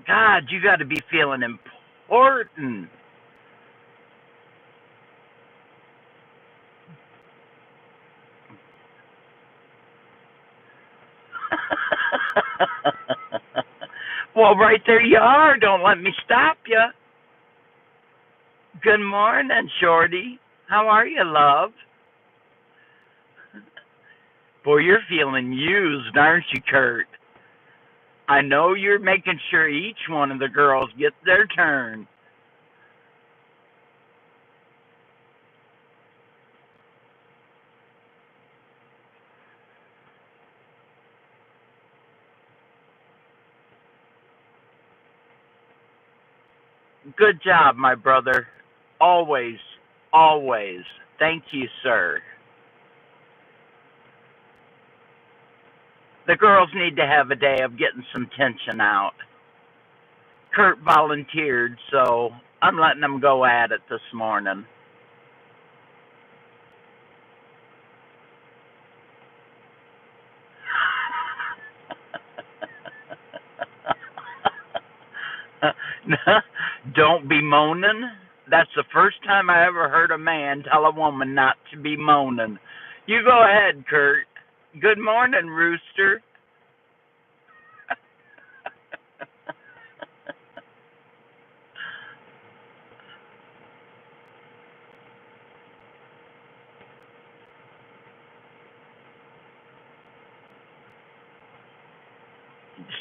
God, you got to be feeling important. Well, right there you are. Don't let me stop you. Good morning, Shorty. How are you, love? Boy, you're feeling used, aren't you, Kurt? I know you're making sure each one of the girls gets their turn. Good job, my brother. Always, always. Thank you, sir. The girls need to have a day of getting some tension out. Kurt volunteered, so I'm letting them go at it this morning. Don't be moaning. That's the first time I ever heard a man tell a woman not to be moaning. You go ahead, Kurt. Good morning, Rooster.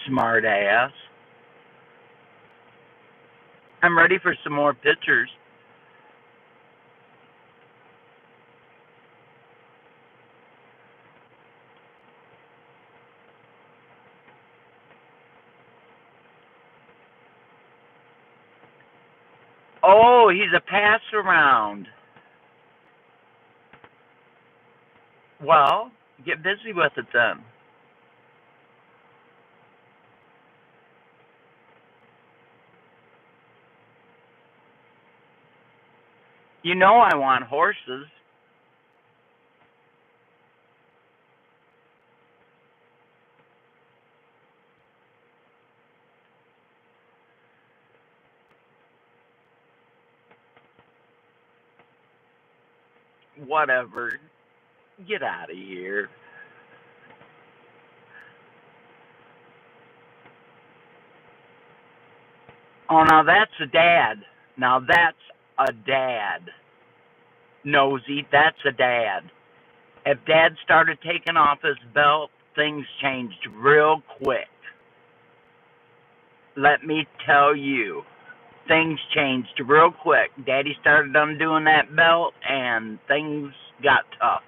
Smart ass. I'm ready for some more pictures. Oh, he's a pass around. Well, get busy with it then. You know I want horses. Whatever. Get out of here. Oh, now that's a dad. Now that's a dad. Nosy, that's a dad. If dad started taking off his belt, things changed real quick. Let me tell you, things changed real quick. Daddy started undoing that belt and things got tough.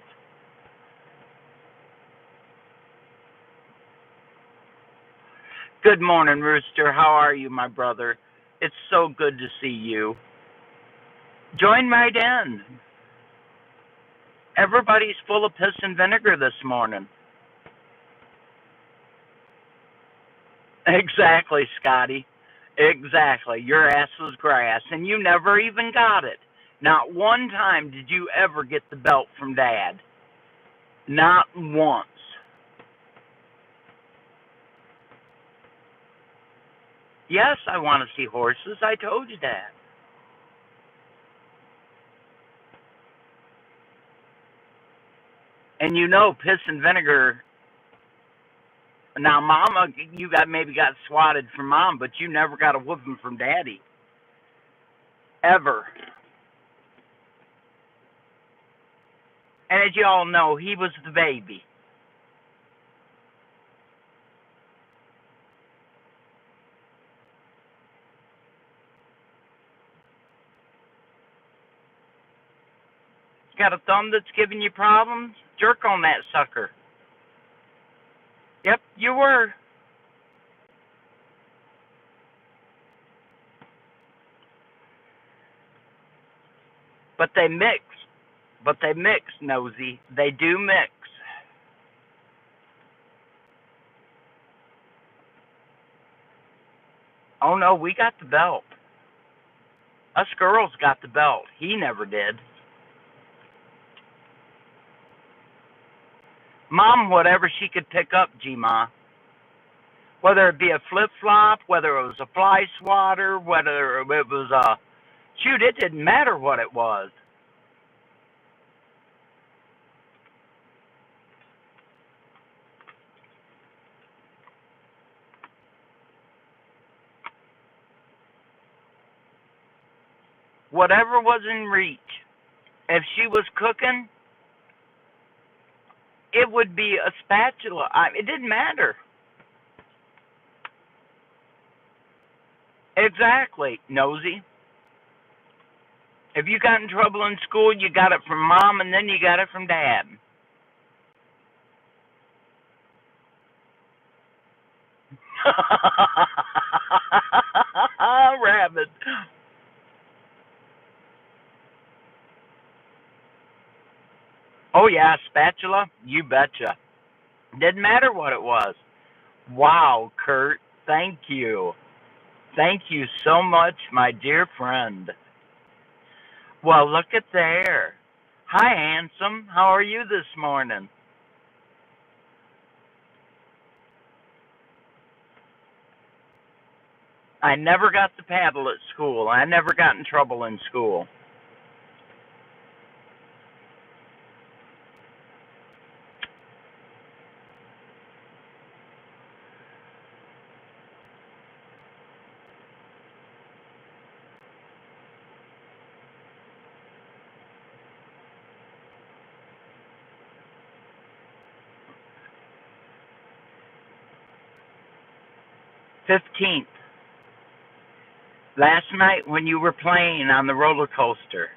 Good morning, Rooster. How are you, my brother? It's so good to see you. Join right in. Everybody's full of piss and vinegar this morning. Exactly, Scotty. Exactly. Your ass was grass, and you never even got it. Not one time did you ever get the belt from Dad. Not once. Yes, I want to see horses. I told you that. And you know, piss and vinegar. Now, Mama, you maybe got swatted from Mom, but you never got a whooping from Daddy. Ever. And as you all know, he was the baby. Got a thumb that's giving you problems? Jerk on that sucker. Yep, you were. But they mix. But they mix, Nosy. They do mix. Oh no, we got the belt. Us girls got the belt. He never did. Mom, whatever she could pick up, G-Ma. Whether it be a flip-flop, whether it was a fly swatter, whether it was a... Shoot, it didn't matter what it was. Whatever was in reach. If she was cooking, it would be a spatula. It didn't matter. Exactly, Nosy. If you got in trouble in school, you got it from Mom and then you got it from Dad. Rabbit. Oh, yeah, spatula? You betcha. Didn't matter what it was. Wow, Kurt, thank you. Thank you so much, my dear friend. Well, look at there. Hi, handsome. How are you this morning? I never got to paddle at school. I never got in trouble in school. 15th. Last night when you were playing on the roller coaster.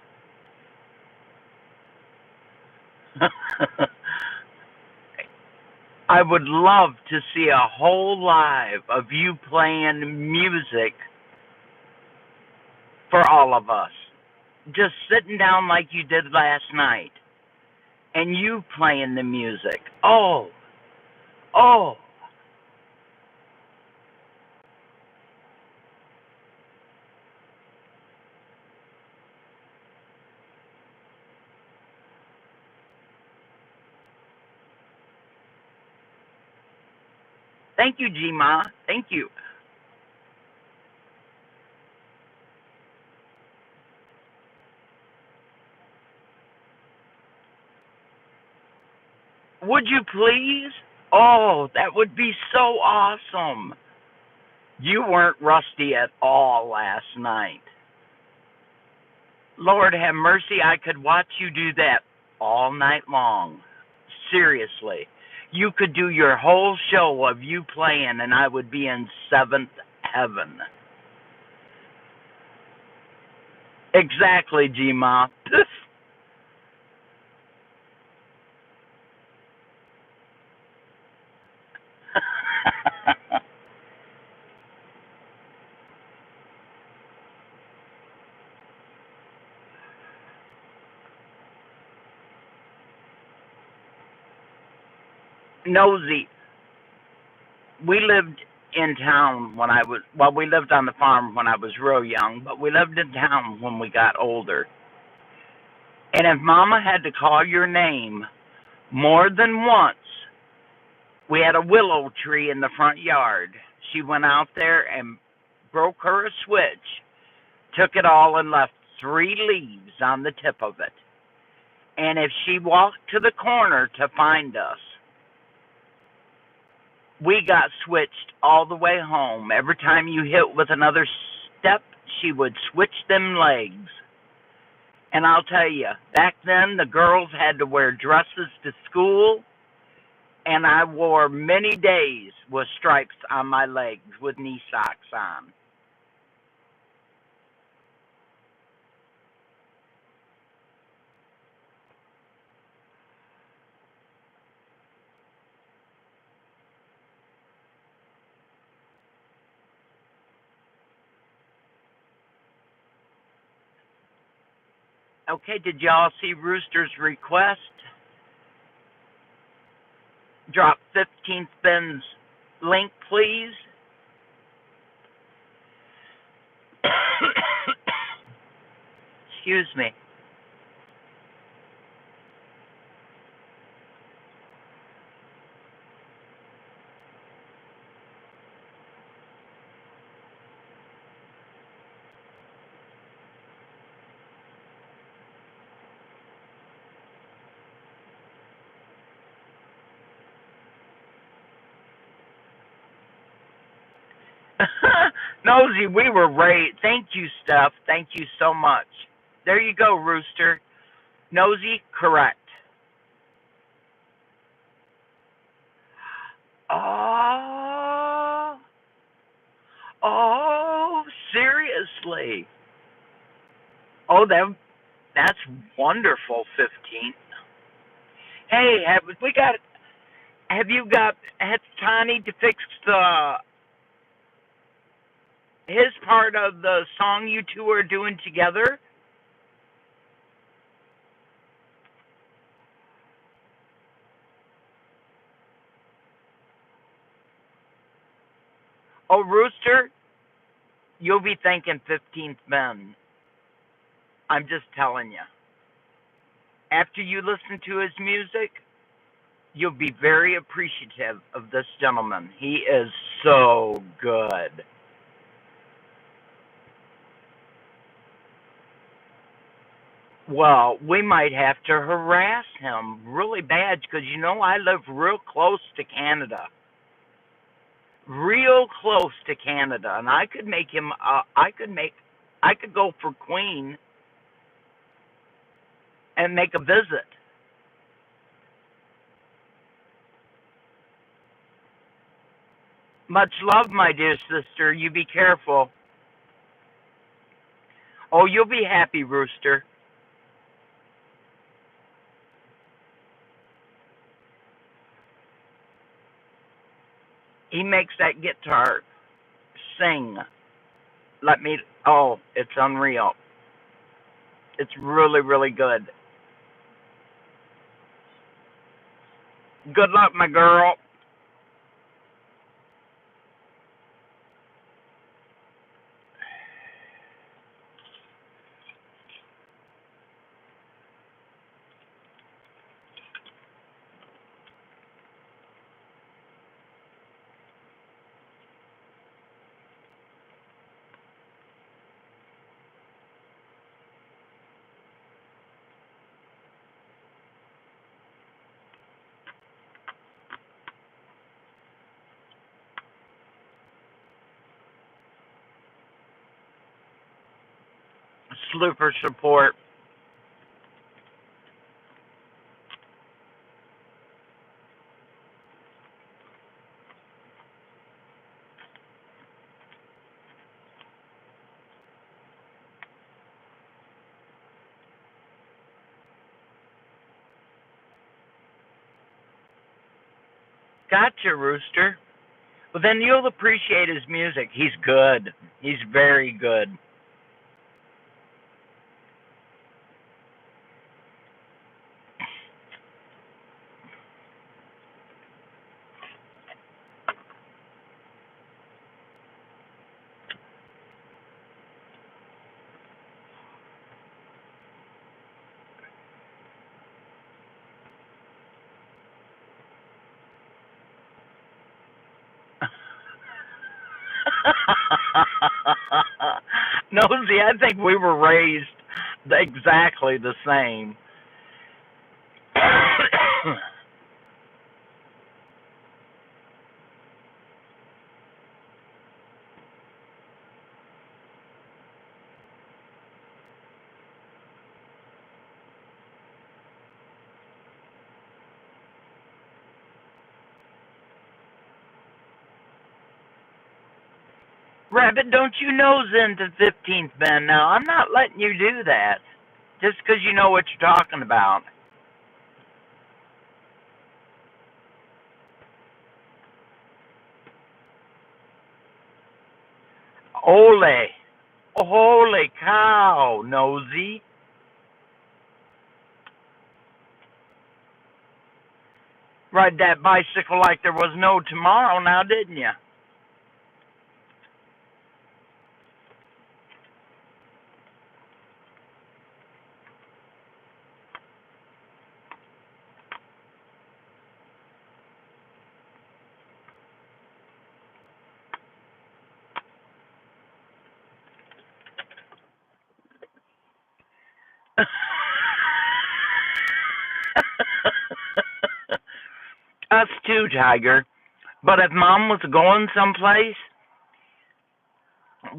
I would love to see a whole live of you playing music for all of us. Just sitting down like you did last night and you playing the music. Oh, oh. Thank you, G-Ma. Thank you. Would you please? Oh, that would be so awesome. You weren't rusty at all last night. Lord have mercy, I could watch you do that all night long. Seriously. You could do your whole show of you playing, and I would be in seventh heaven. Exactly, G-Ma. Nosy. We lived in town when I was, well, we lived on the farm when I was real young, but we lived in town when we got older. And if Mama had to call your name more than once, we had a willow tree in the front yard. She went out there and broke her a switch, took it all and left 3 leaves on the tip of it. And if she walked to the corner to find us, we got switched all the way home. Every time you hit with another step, she would switch them legs. And I'll tell you, back then the girls had to wear dresses to school, and I wore many days with stripes on my legs with knee socks on. Okay, did y'all see Rooster's request? Drop 15th Ben's link, please. Excuse me. Nosy, we were right. Thank you, Steph. Thank you so much. There you go, Rooster. Nosy, correct. Oh, oh, seriously. Oh, that's wonderful. 15th. Hey, have you got has Tiny to fix the his part of the song you two are doing together? Oh, Rooster, you'll be thanking 15th Ben. I'm just telling you. After you listen to his music, you'll be very appreciative of this gentleman. He is so good. Well, we might have to harass him really bad because I live real close to Canada. Real close to Canada, and I could make him I could go for Queen and make a visit. Much love, my dear sister. You be careful. Oh, you'll be happy, Rooster. He makes that guitar sing. Let me, oh, it's unreal. It's really, really good. Good luck, my girl. Slooper support. Gotcha, Rooster. Well, then you'll appreciate his music. He's good. He's very good. Nosy, I think we were raised exactly the same. Rabbit, don't you nose into 15th Ben now? I'm not letting you do that just because you know what you're talking about. Ole. Holy cow, Nosy. Ride that bicycle like there was no tomorrow now, didn't you? Us too, Tiger. But if Mom was going someplace,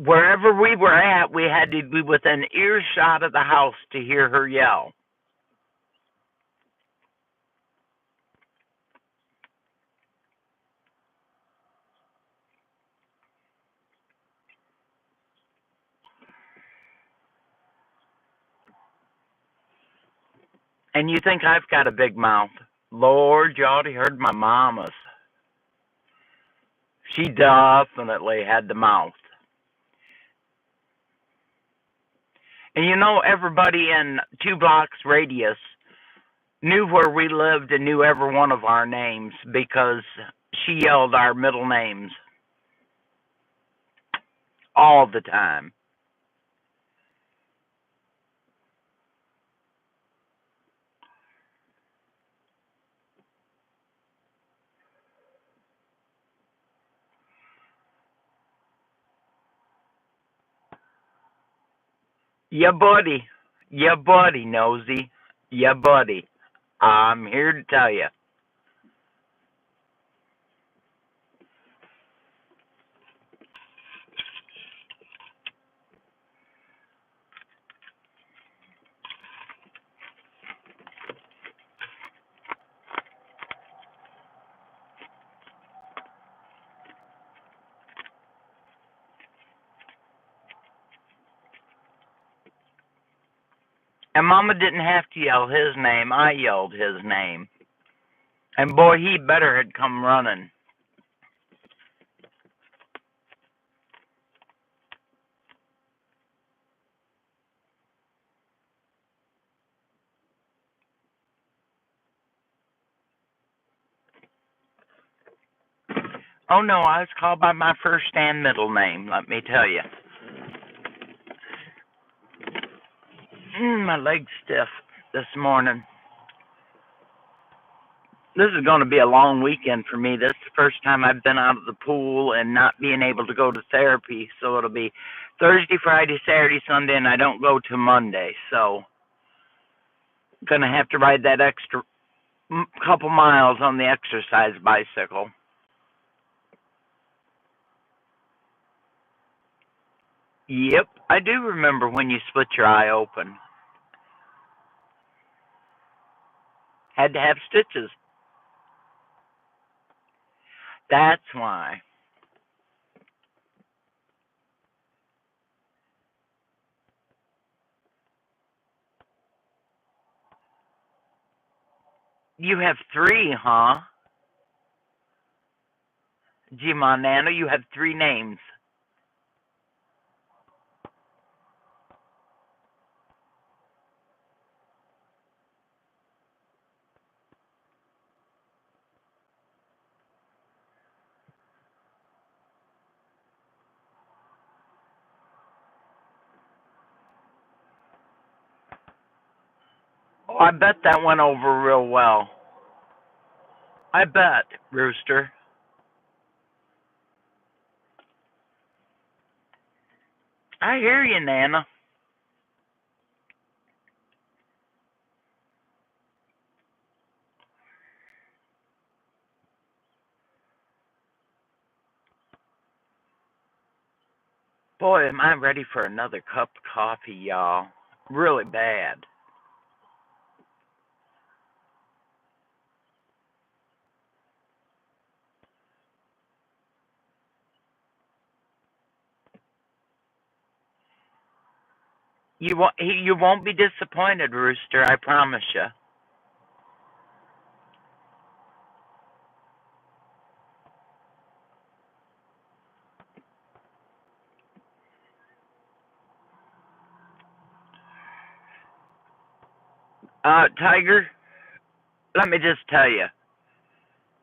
wherever we were at, we had to be within earshot of the house to hear her yell. And you think I've got a big mouth. Lord, you oughta heard my mama's. She definitely had the mouth. And everybody in 2 blocks radius knew where we lived and knew every one of our names because she yelled our middle names. all the time. Yeah, buddy. Yeah, buddy, Nosy. Yeah, buddy. I'm here to tell you. And Mama didn't have to yell his name. I yelled his name. And boy, he better had come running. Oh no, I was called by my first and middle name, let me tell you. My leg's stiff this morning. This is going to be a long weekend for me. This is the first time I've been out of the pool and not being able to go to therapy. So it'll be Thursday, Friday, Saturday, Sunday, and I don't go to Monday. So I'm going to have to ride that extra couple miles on the exercise bicycle. Yep, I do remember when you split your eye open. Had to have stitches. That's why. You have 3, huh? Gee, Nana, you have 3 names. Oh, I bet that went over real well. I bet, Rooster. I hear you, Nana. Boy, am I ready for another cup of coffee, y'all. Really bad. You won't be disappointed, Rooster. I promise you. Tiger, let me just tell you.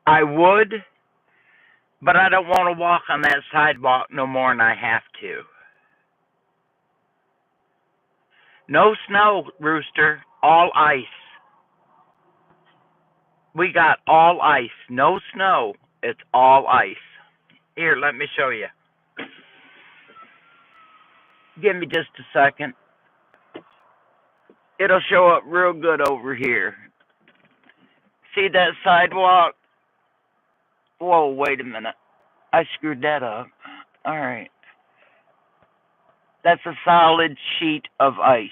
I would, but I don't want to walk on that sidewalk no more than I have to. No snow, Rooster. All ice. We got all ice. No snow. It's all ice. Here, let me show you. Give me just a second. It'll show up real good over here. See that sidewalk? Whoa, wait a minute. I screwed that up. All right. That's a solid sheet of ice.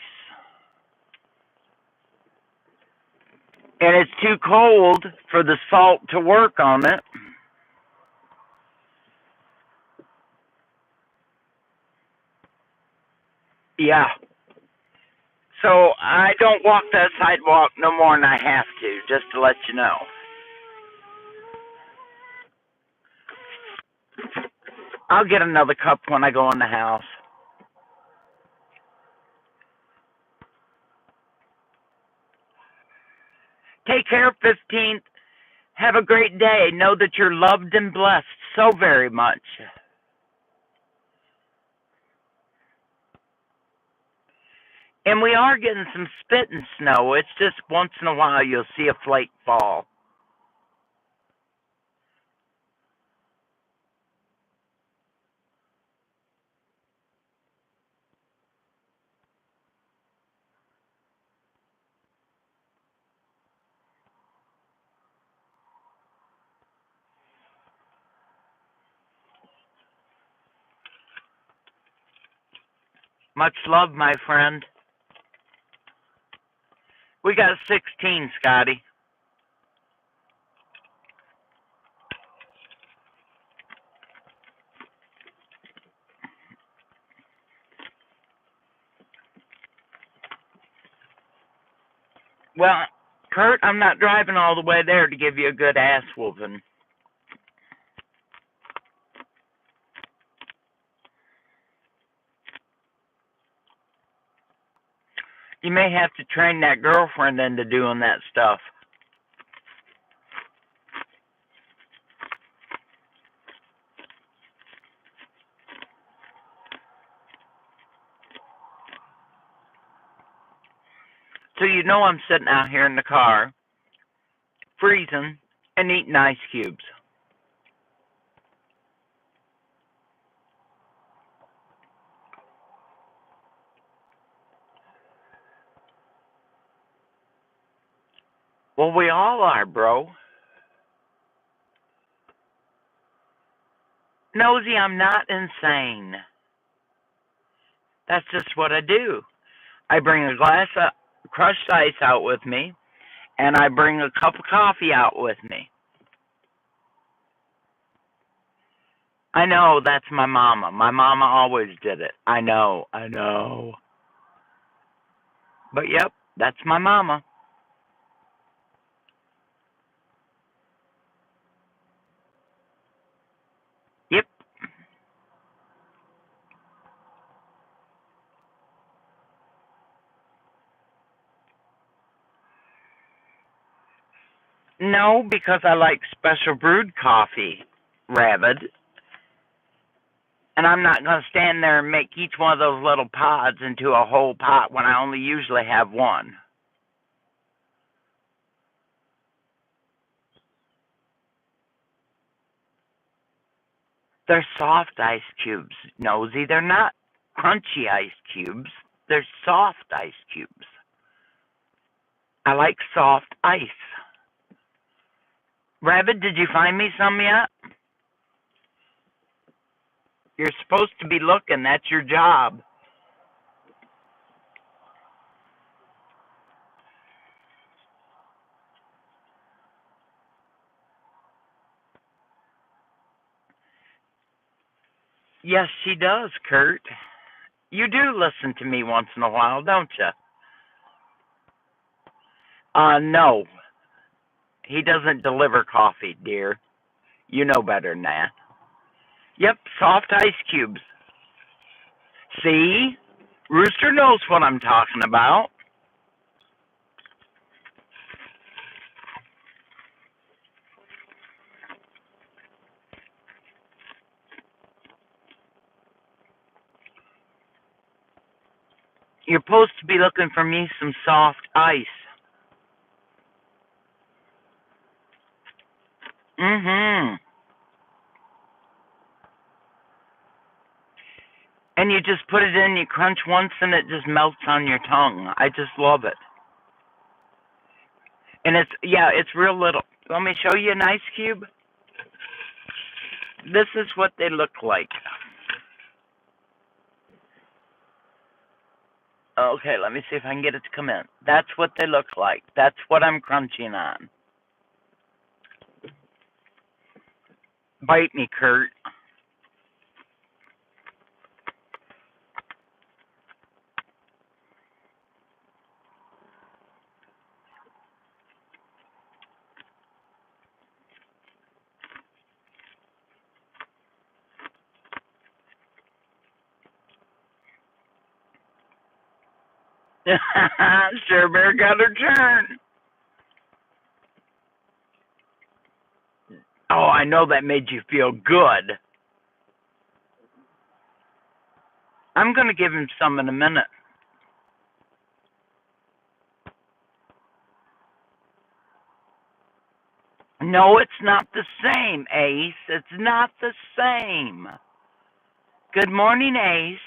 And it's too cold for the salt to work on it. Yeah. So I don't walk that sidewalk no more than I have to, just to let you know. I'll get another cup when I go in the house. Take care, 15th. Have a great day. Know that you're loved and blessed so very much. And we are getting some spit and snow. It's just once in a while you'll see a flake fall. Much love, my friend. We got 16, Scotty. Well, Kurt, I'm not driving all the way there to give you a good ass whooping. You may have to train that girlfriend into doing that stuff. So you know I'm sitting out here in the car, freezing, and eating ice cubes. Well, we all are, bro. Nosy, I'm not insane. That's just what I do. I bring a glass of crushed ice out with me, and I bring a cup of coffee out with me. I know, that's my mama. My mama always did it. I know. But yep, that's my mama. Yep. No, because I like special brewed coffee, Rabbit. And I'm not going to stand there and make each one of those little pods into a whole pot when I only usually have one. They're soft ice cubes, Nosy. They're not crunchy ice cubes. They're soft ice cubes. I like soft ice. Rabbit, did you find me some yet? You're supposed to be looking. That's your job. Yes, she does, Kurt. You do listen to me once in a while, don't you? No. He doesn't deliver coffee, dear. You know better than that. Yep, soft ice cubes. See? Rooster knows what I'm talking about. You're supposed to be looking for me some soft ice. Mm-hmm. And you just put it in, you crunch once, and it just melts on your tongue. I just love it. And it's real little. Let me show you an ice cube. This is what they look like. Okay, let me see if I can get it to come in. That's what they look like. That's what I'm crunching on. Bite me, Kurt. Sure Bear got her turn. Oh, I know that made you feel good. I'm going to give him some in a minute. No, it's not the same, Ace. It's not the same. Good morning, Ace.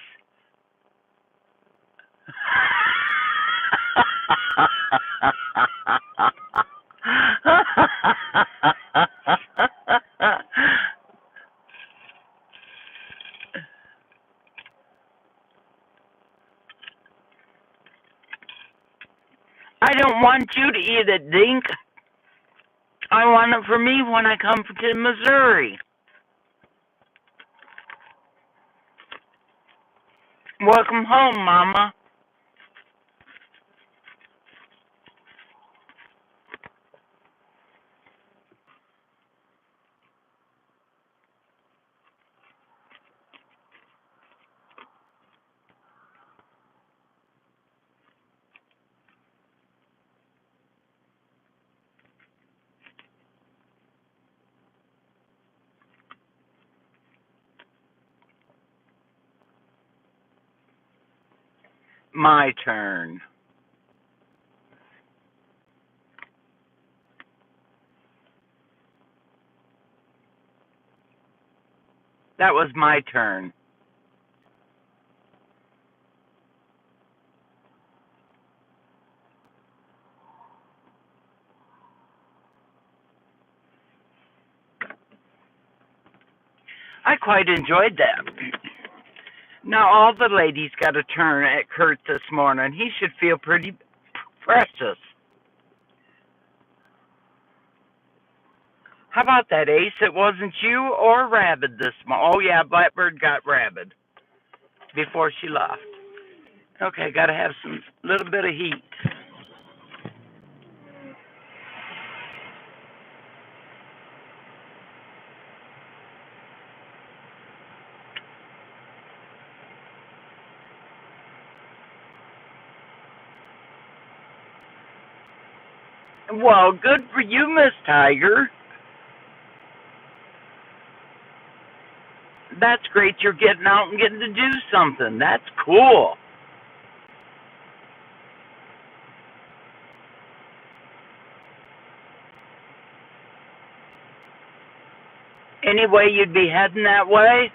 I don't want you to eat it, Dink. I want it for me when I come to Missouri. Welcome home, Mama. My turn. That was my turn. I quite enjoyed that. Now all the ladies got a turn at Kurt this morning. He should feel pretty precious. How about that, Ace? It wasn't you or Rabbit this morning. Oh, yeah, Blackbird got Rabbit before she left. Okay, got to have some little bit of heat. Well, good for you, Miss Tiger. That's great. You're getting out and getting to do something. That's cool. Anyway, you'd be heading that way?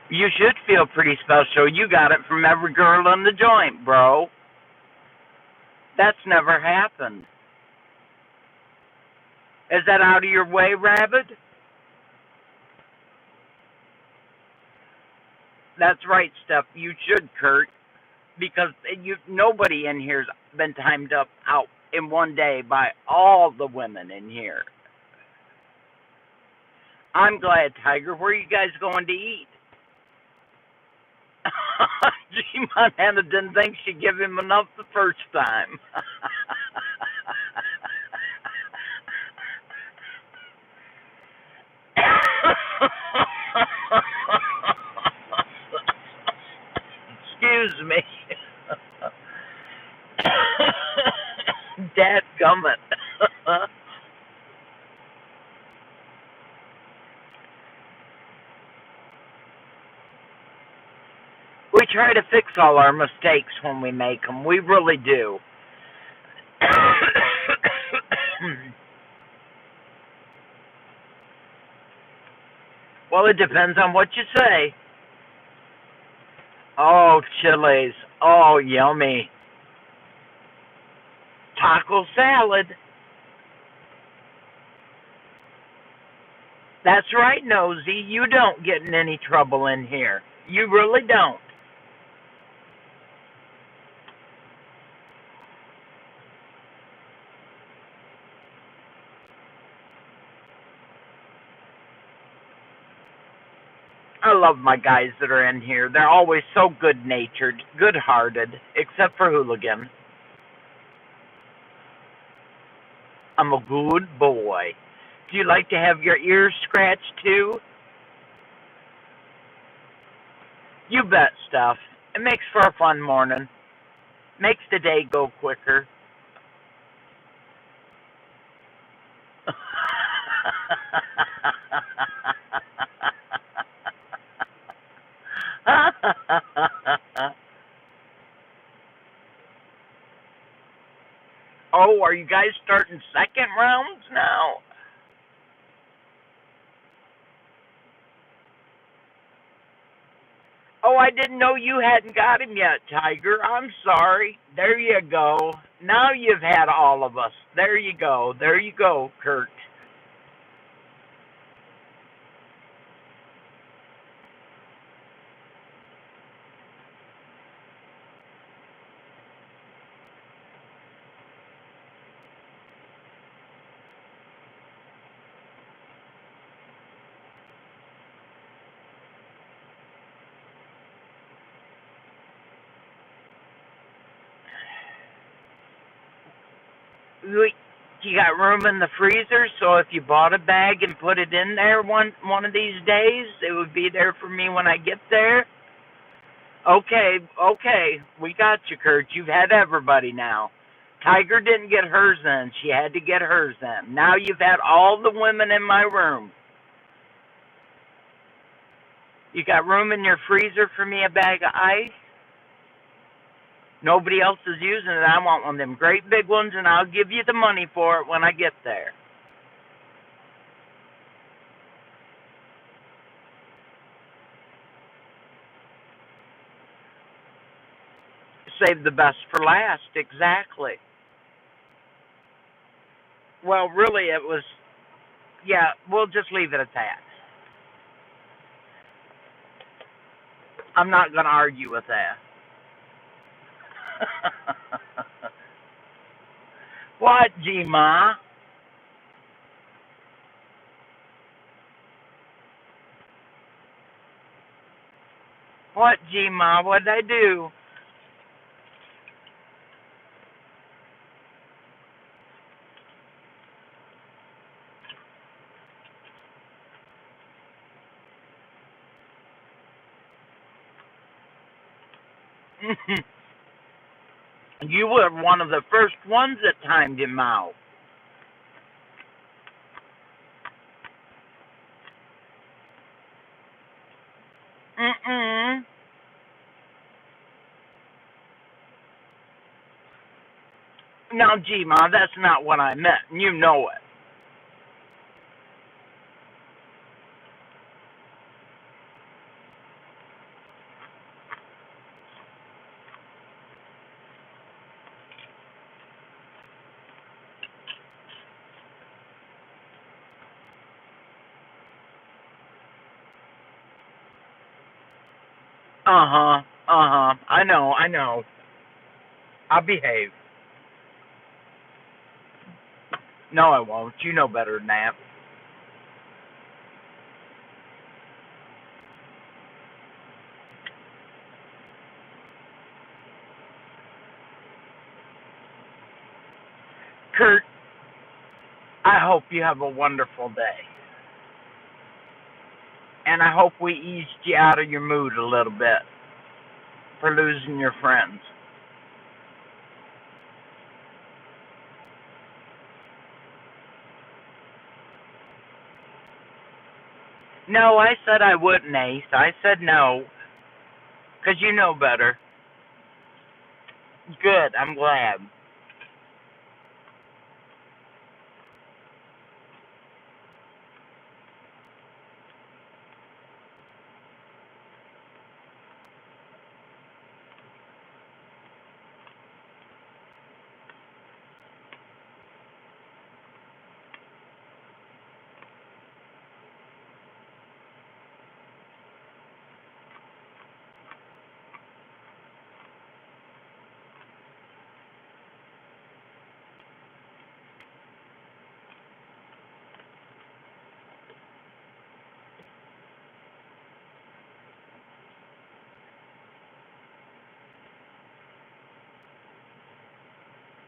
You should feel pretty special. You got it from every girl in the joint, bro. That's never happened. Is that out of your way, Rabbit? That's right, Steph. You should, Kurt, because nobody in here's been timed up out in one day by all the women in here. I'm glad, Tiger. Where are you guys going to eat? Gee, Montana didn't think she'd give him enough the first time. Excuse me. Dadgummit. We try to fix all our mistakes when we make them. We really do. Well, it depends on what you say. Oh, chilies. Oh, yummy. Taco salad. That's right, Nosy. You don't get in any trouble in here. You really don't. I love my guys that are in here. They're always so good-natured, good-hearted, except for Hooligan. I'm a good boy. Do you like to have your ears scratched, too? You bet, Steph. It makes for a fun morning. Makes the day go quicker. Oh, are you guys starting second rounds now? Oh, I didn't know you hadn't got him yet, Tiger. I'm sorry. There you go. Now you've had all of us. There you go. There you go, Kurt. You got room in the freezer, so if you bought a bag and put it in there one of these days, it would be there for me when I get there. Okay, okay, we got you, Kurt. You've had everybody now. Tiger didn't get hers in. She had to get hers in. Now you've had all the women in my room. You got room in your freezer for me, a bag of ice? Nobody else is using it. I want one of them great big ones, and I'll give you the money for it when I get there. Save the best for last, exactly. Well, really, it was, yeah, we'll just leave it at that. I'm not going to argue with that. What, G-Ma? What, G-Ma? What'd I do? You were one of the first ones that timed him out. Mm-mm. Now, G-Ma, that's not what I meant, and you know it. Uh-huh, uh-huh. I know, I know. I'll behave. No, I won't. You know better than that. Kurt, I hope you have a wonderful day. And I hope we eased you out of your mood a little bit for losing your friends. No, I said I wouldn't, Ace. I said no, 'cause you know better. Good, I'm glad.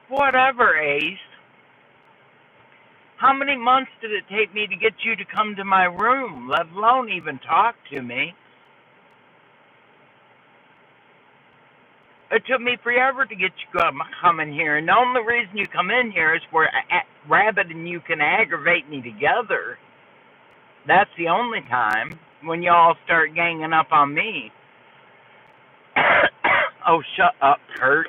Whatever, Ace. How many months did it take me to get you to come to my room, let alone even talk to me? It took me forever to get you come in here, and the only reason you come in here is where Rabbit and you can aggravate me together. That's the only time when y'all start ganging up on me. Oh, shut up, Kurt.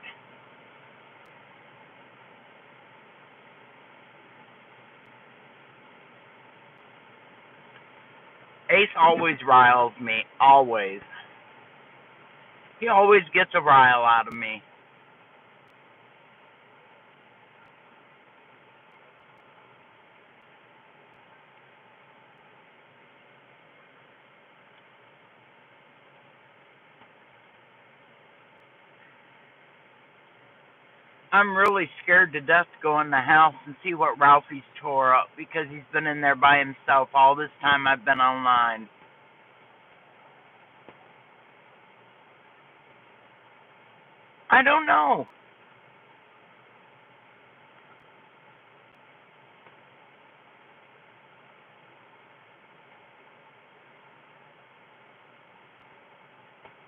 Ace always riles me, always. He always gets a rile out of me. I'm really scared to death to go in the house and see what Ralphie's tore up because he's been in there by himself all this time I've been online. I don't know.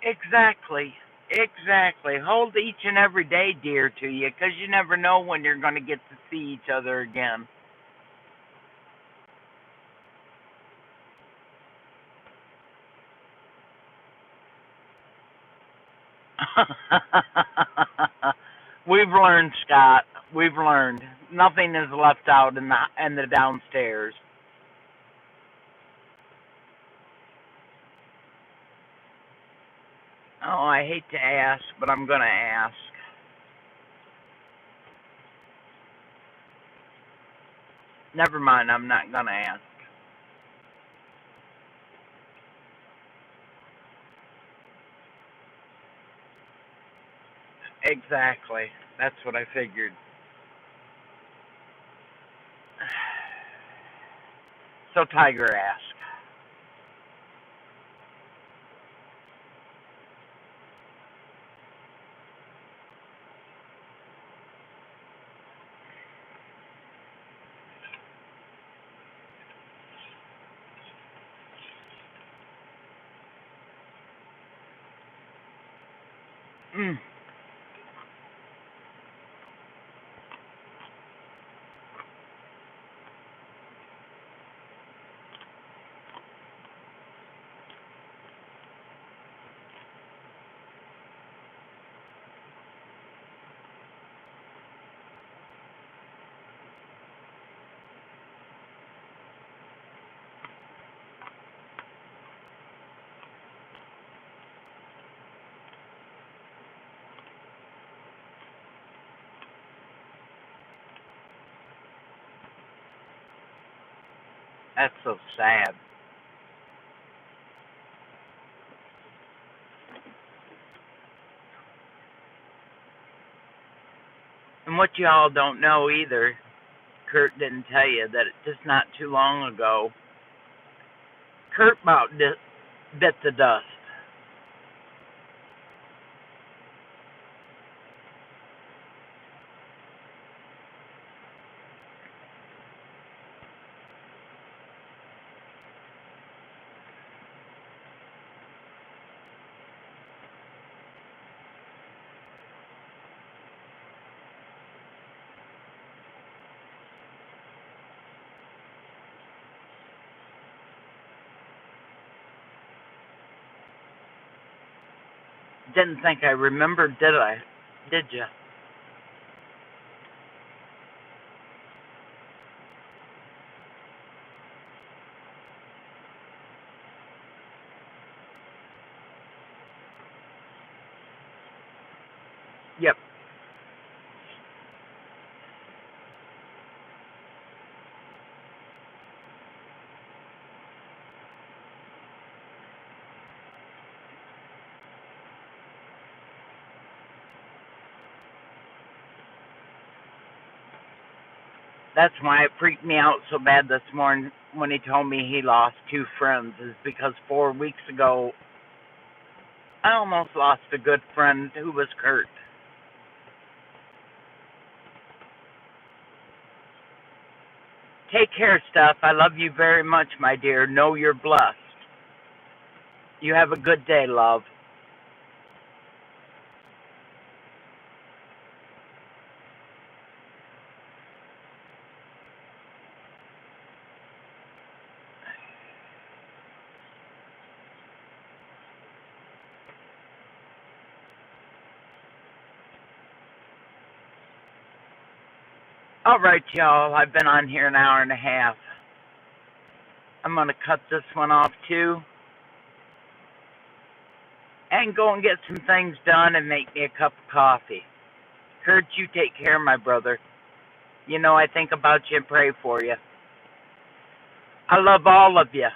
Exactly. Exactly. Hold each and every day dear to you because you never know when you're going to get to see each other again. We've learned, Scott. We've learned. Nothing is left out in the downstairs. Oh, I hate to ask, but I'm going to ask. Never mind, I'm not going to ask. Exactly. That's what I figured. So Tiger asked. Mm. That's so sad. And what y'all don't know either, Kurt didn't tell you that just not too long ago, Kurt about bit the dust. Didn't think I remembered, did I? Did you? Yep. That's why it freaked me out so bad this morning when he told me he lost two friends, is because 4 weeks ago I almost lost a good friend who was Kurt. Take care, Steph. I love you very much, my dear. Know you're blessed. You have a good day, love. All right, y'all. I've been on here an hour and a half. I'm going to cut this one off, too. and go and get some things done and make me a cup of coffee. Kurt, you take care, my brother. You know I think about you and pray for you. I love all of you.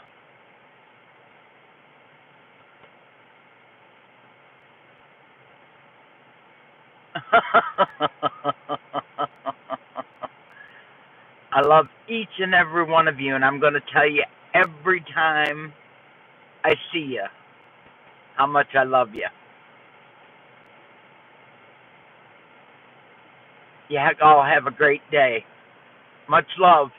I love each and every one of you, and I'm going to tell you every time I see you how much I love you. You all have a great day. Much love.